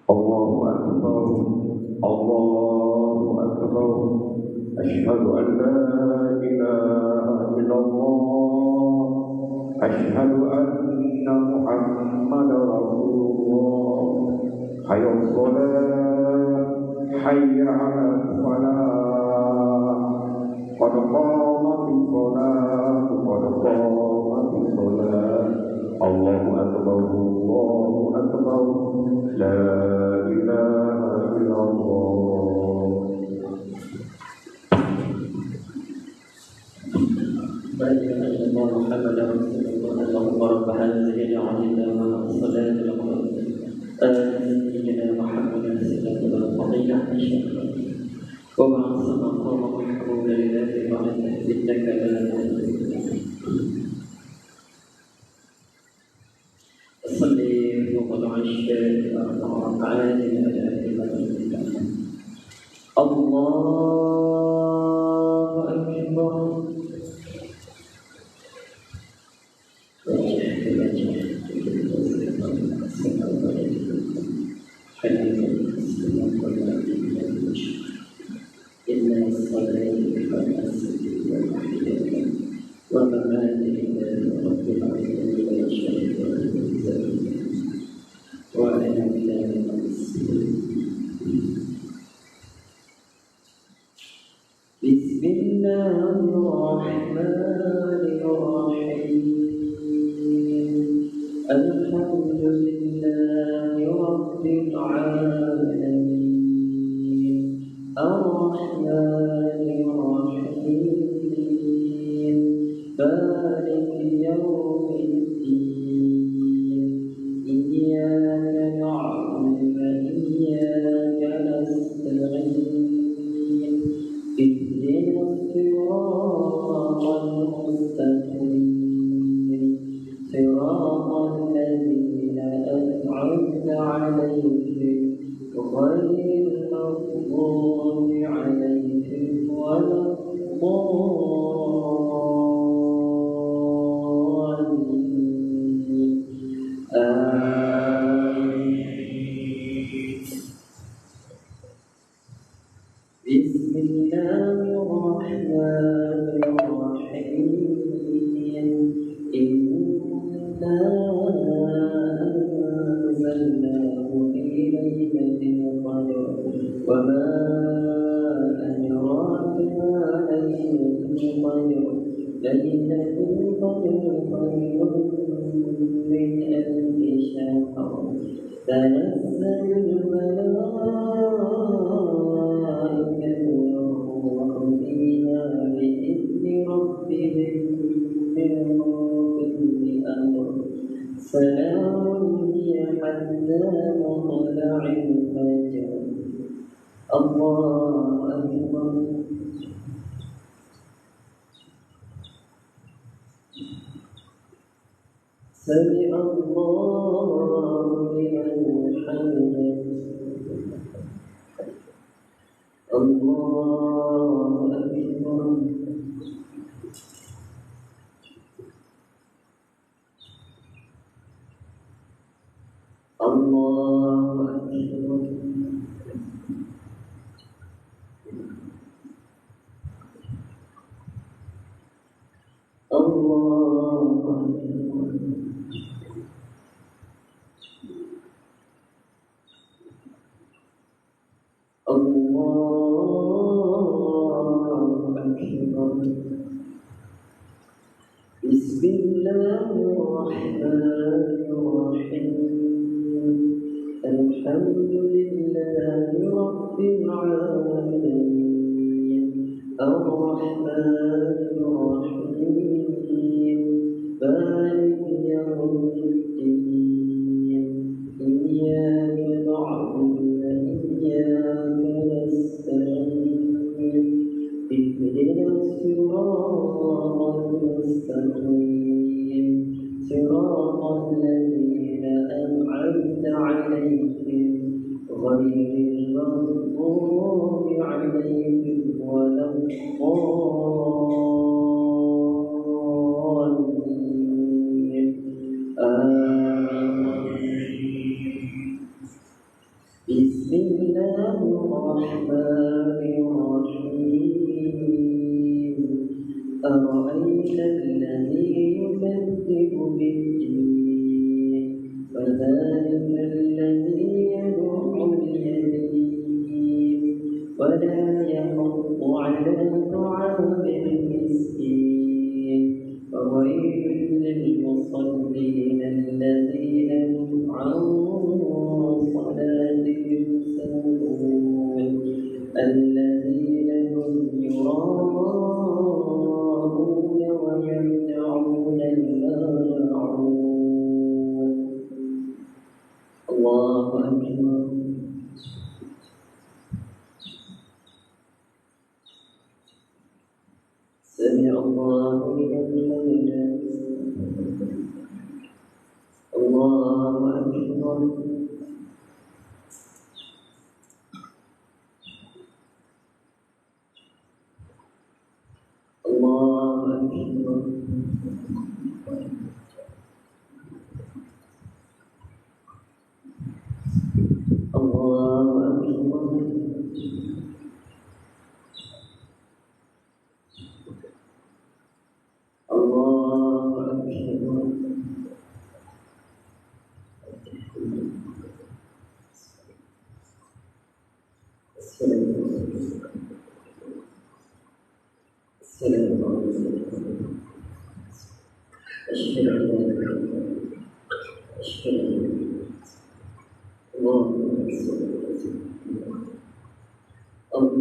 Allahu Akbar, Allahu Akbar. Asyhadu an la ilaha illallah. Asyhadu anna Muhammadar Rasulullah. Hayya 'alas-shalah, hayya 'alas-falah. Qad qamatis-shalah, qad qamatis-shalah. Allahu Akbar, Allahu Akbar. La ilaha illallah. بارك الله محمد رسول الله اللهم رب هذه العظيمة والصلاة سيدنا محمد سيدنا الفضيلة وبعث مقام محمود لله وعلى إنك لا صلي وقد عشت أربع ركعات الله أكبر. إن الصلاة والسلام والحياة ومماتي رب العالمين لا شريك له وعلى آله بسم الله الرحمن الرحيم الحمد لله رب العالمين الرحمن الرحيم مالك يوم الدين إياك نعبد وإياك نستعين اهدنا الصراط المستقيم صراط الذين أنعمت عليهم غير المغضوب عليهم ولا الضالين آمين. بسم الله الرحمن الرحيم إنا أنزلناه في ليلة القدر وما أدراك ما ليلة القدر ليلة القدر خير من ألف شهر تنزل الملائكة والروح فيها بإذن ربهم من كل أمر سلام هي حتى مطلع الفجر. الله أكبر. سمع الله لمن حمده. الله أكبر. الله أكبر. الله Bismillahirrahmanirrahim. Alhamdulillahi Rabbil Alamin. Ar-Rahmanir-Rahim. Maliki Yawmiddin. Iyyaka na'budu wa iyyaka nasta'in. Ihdinas siratal mustaqim. Siratal ladzina an'amta 'alaihim ghairil maghdubi 'alaihim waladdallin. Bismillahirrahmanirrahim. Ara'aita alladhi yukazzibu bid-din, fadhalika alladhi yad'u al-yatim wa la yahuddu 'ala ta'amil miskin. Fawailun lil-musallin alladhina hum 'an salatihim sahun, alladhina hum yura'un wa yamna'un al-ma'un. Allahu Akbar. Sami Allahu liman hamidah. Allahu Akbar. Allahu Akbar. Allahu Akbar. Allahu Akbar. Assalamualaikum. Asyhadu an la ilaha illallah. Asyhadu an Allahumma shalli ala sayyidina Allahu Akbar.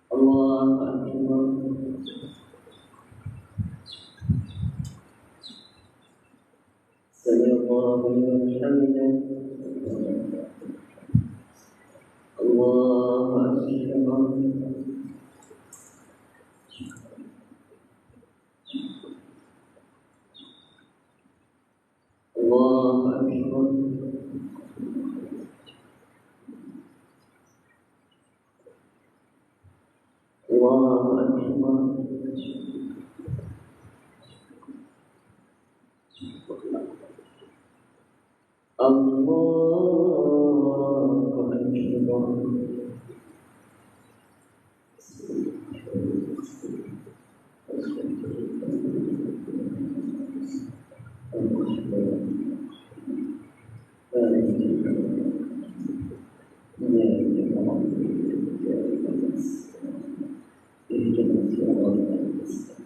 Allahu Akbar. Sami Allahu liman hamidah. Allahu Akbar. Allahu Akbar. Allahu Akbar. Allahu Akbar. Ihdinash shiratal mustaqim.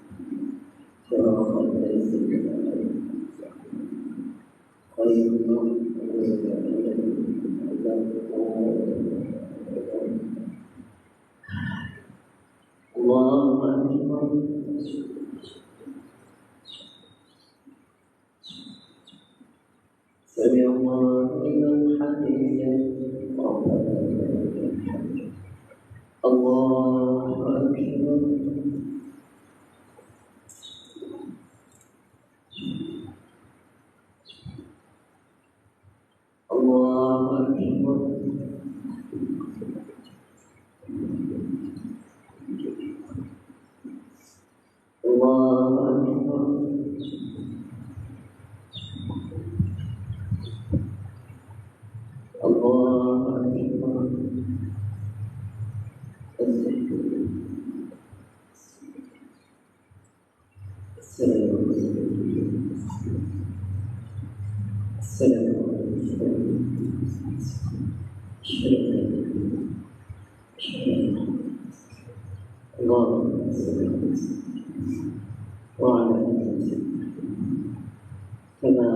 السلام عليكم. أشهد أن الله وعلى آله كما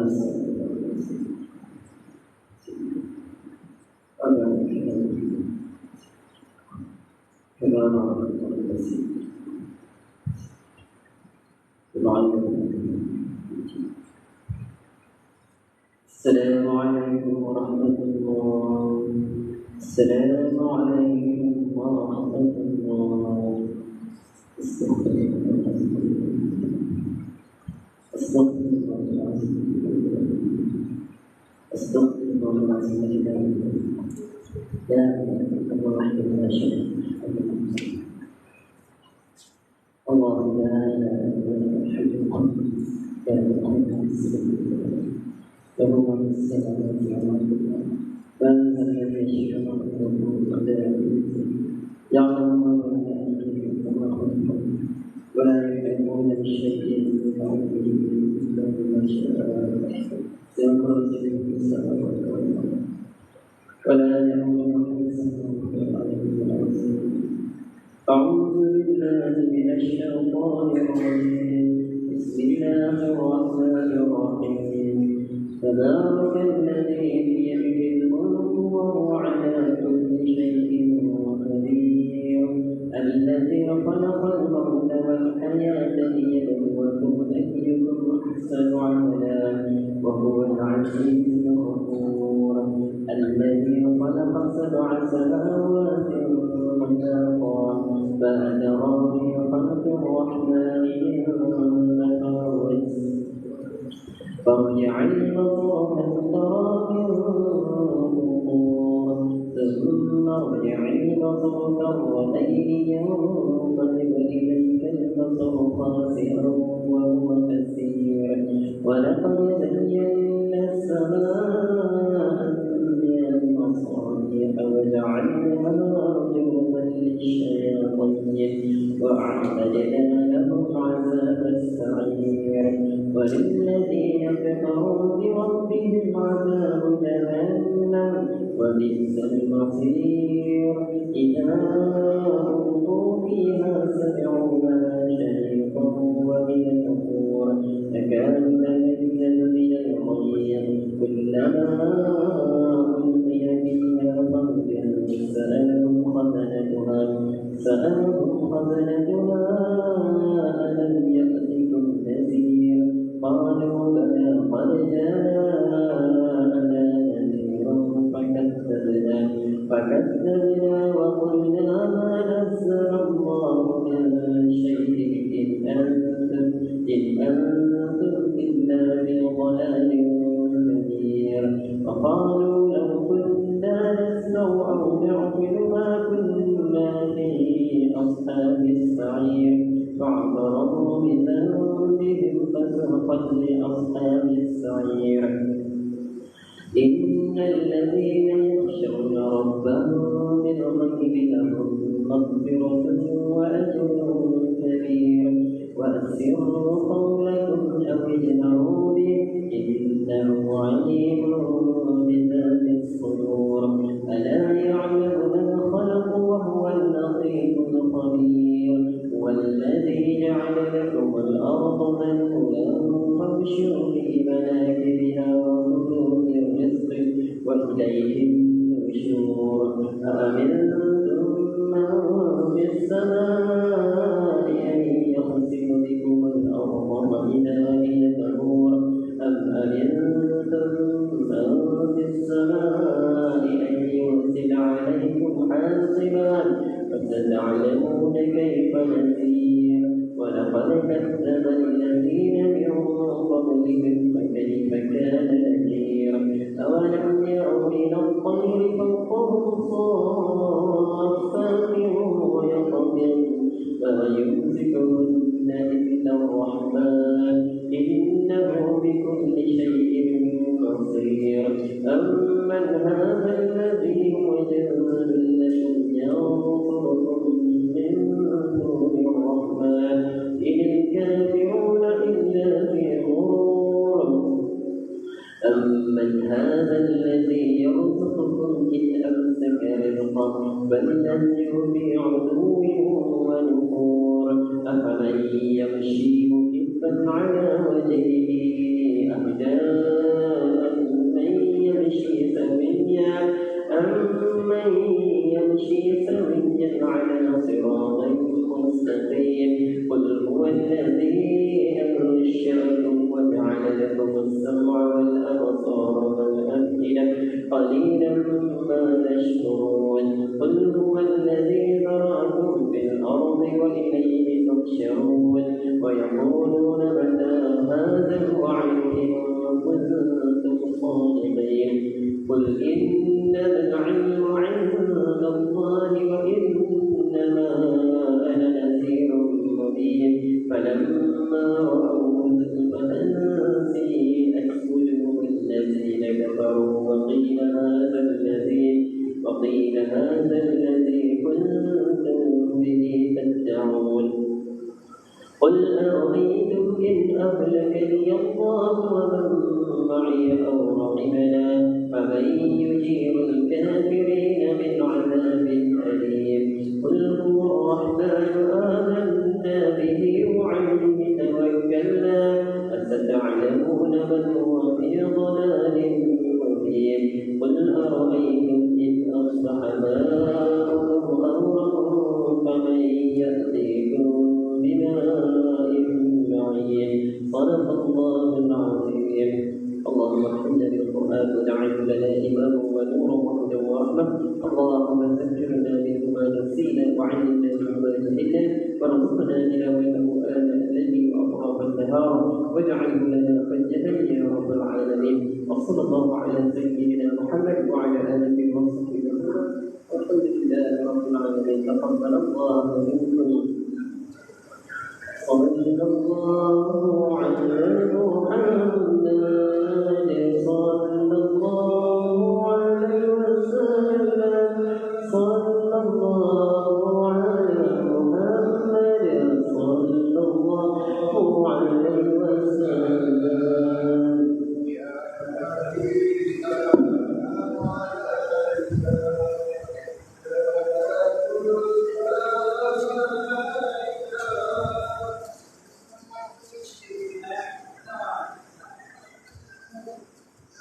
السلام عليكم ورحمة الله. السلام عليكم ورحمة الله. استغفر الله العظيم لا إله إلا الله وحده لا شريك له. الله لا إله إلا هو الحي القيوم لا تأخذه سنة له ما في السماوات وما في الأرض من ذا الذي يشفع عنده إلا بإذنه يعلم ما بين أيديهم وما خلفهم ولا يحيطون بشيء من علمه إلا بما شاء ينقل في السماوات والأرض ولا يؤمن حفظهما العلي العظيم. أعوذ بالله من الشيطان الرجيم. بسم الله الرحمن الرحيم. تبارك الذي بيده الملك وهو على كل شيء قدير. الذي خلق الموت والحياة ليبلوكم أيكم أحسن عملا وهو العزيز الغفور. الذي خلق 7 سماوات طباقا ما ترى في خلق الرحمن من تفاوت فارجع البصر هل ترى من فطور ثم ارجع البصر كرتين ينقلب إليك البصر خاسئا وهو حسير. ولقد زينا السماء الدنيا بمصابيح وجعلناها رجوما للشياطين وأعتدنا لهم عذاب السعير. وللذين كفروا بربهم عذاب جهنم وبئس المصير. إذا ألقوا فيها سمعوا لها شهيقا وهي تفور تكاد تميز من الغيظ كلما ألقي فيها فوج سألهم خزنتها ألم يأتكم نذير قالوا بلى قد جاءنا نذير فكذبنا وقلنا ما نزل الله من شيء إن أنتم إلا في ضلال كبير. وقالوا لو كنا نسمع أو نعقل ما كنا في أصحاب السعير فاعترفوا بذنبهم فسحقا لأصحاب السعير. إن الذين يخشون ربهم بالغيب لهم مغفرة وأجر كبير. وأسروا قولكم أو اجهروا به إنه عليم بذات الصدور. ألا يعلم من خلق وهو اللطيف الخبير. والذي جعل لكم الأرض ذلولا فامشوا في مناكبها وكلوا من رزقه وإليه النشور. أأمنتم من في السماء أن يخسف بكم الأرض فإذا هي تمور أم أمنتم من في السماء أن يرسل عليكم حاصبا فستعلمون كيف نذير. ولقد كذب الذين من قبلهم فكيف كان نذير. أولم يروا إلى الطير فوقهم صافات ويقبضن ما يمسكهن إلا الرحمن إنه بكل شيء بصير. أمن هذا الذي هو جند لكم ينصركم من دون الرحمن إن الكافرون إلا في غرور. أمن هذا الذي يرزقكم إن أمسك رزقه بل لجوا في عتو ونفور أفمن يمشي مكبا على وجهه أهدى أمن يمشي سويا على صراط مستقيم قل هو الذي أنشأكم وجعل لكم السمع والأبصار والأفئدة قليلا ما تشكرون قل هو الذي ذرأكم في الأرض وإليه تحشرون ويقولون متى هذا الوعد إن كنتم صادقين قل إنما العلم عند الله وإنما أنا نذير مبين فلما رأوه زلفة سيئت وجوه الذين كفروا وقيل هذا الذي كنتم به تدعون قل أرأيتم إن أهلكني الله ومن معي أو رحمنا فمن يجير الكافرين من عذاب أليم قل هو الرحمن آمنا به وعليه توكلنا فستعلمون من هو في ضلال مبين قل أرأيتم إن أصبح ماؤكم غورا فمن يأتيكم بماء معين صدق الله العظيم اللهم احفظنا بالقرآن واجعله لنا إماما ونورا وهدى ورحمة اللهم ذكرنا منه ما نسينا وعلمنا منه ما جهلنا وارزقنا تلاوته آناء الليل وأطراف النهار واجعله لنا حجة يا رب العالمين وصلى الله على سيدنا محمد وعلى آله وصحبه وسلم والحمد لله رب العالمين تقبل الله منكم صلى الله على محمد صلى الله عليه وسلم صلى الله على محمد صلى الله عليه وسلم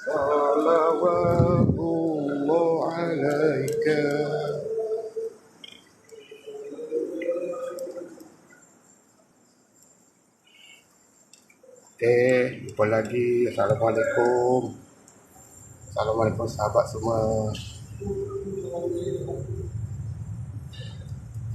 صلوات الله عليك. Jumpa lagi. Assalamualaikum. Assalamualaikum sahabat semua.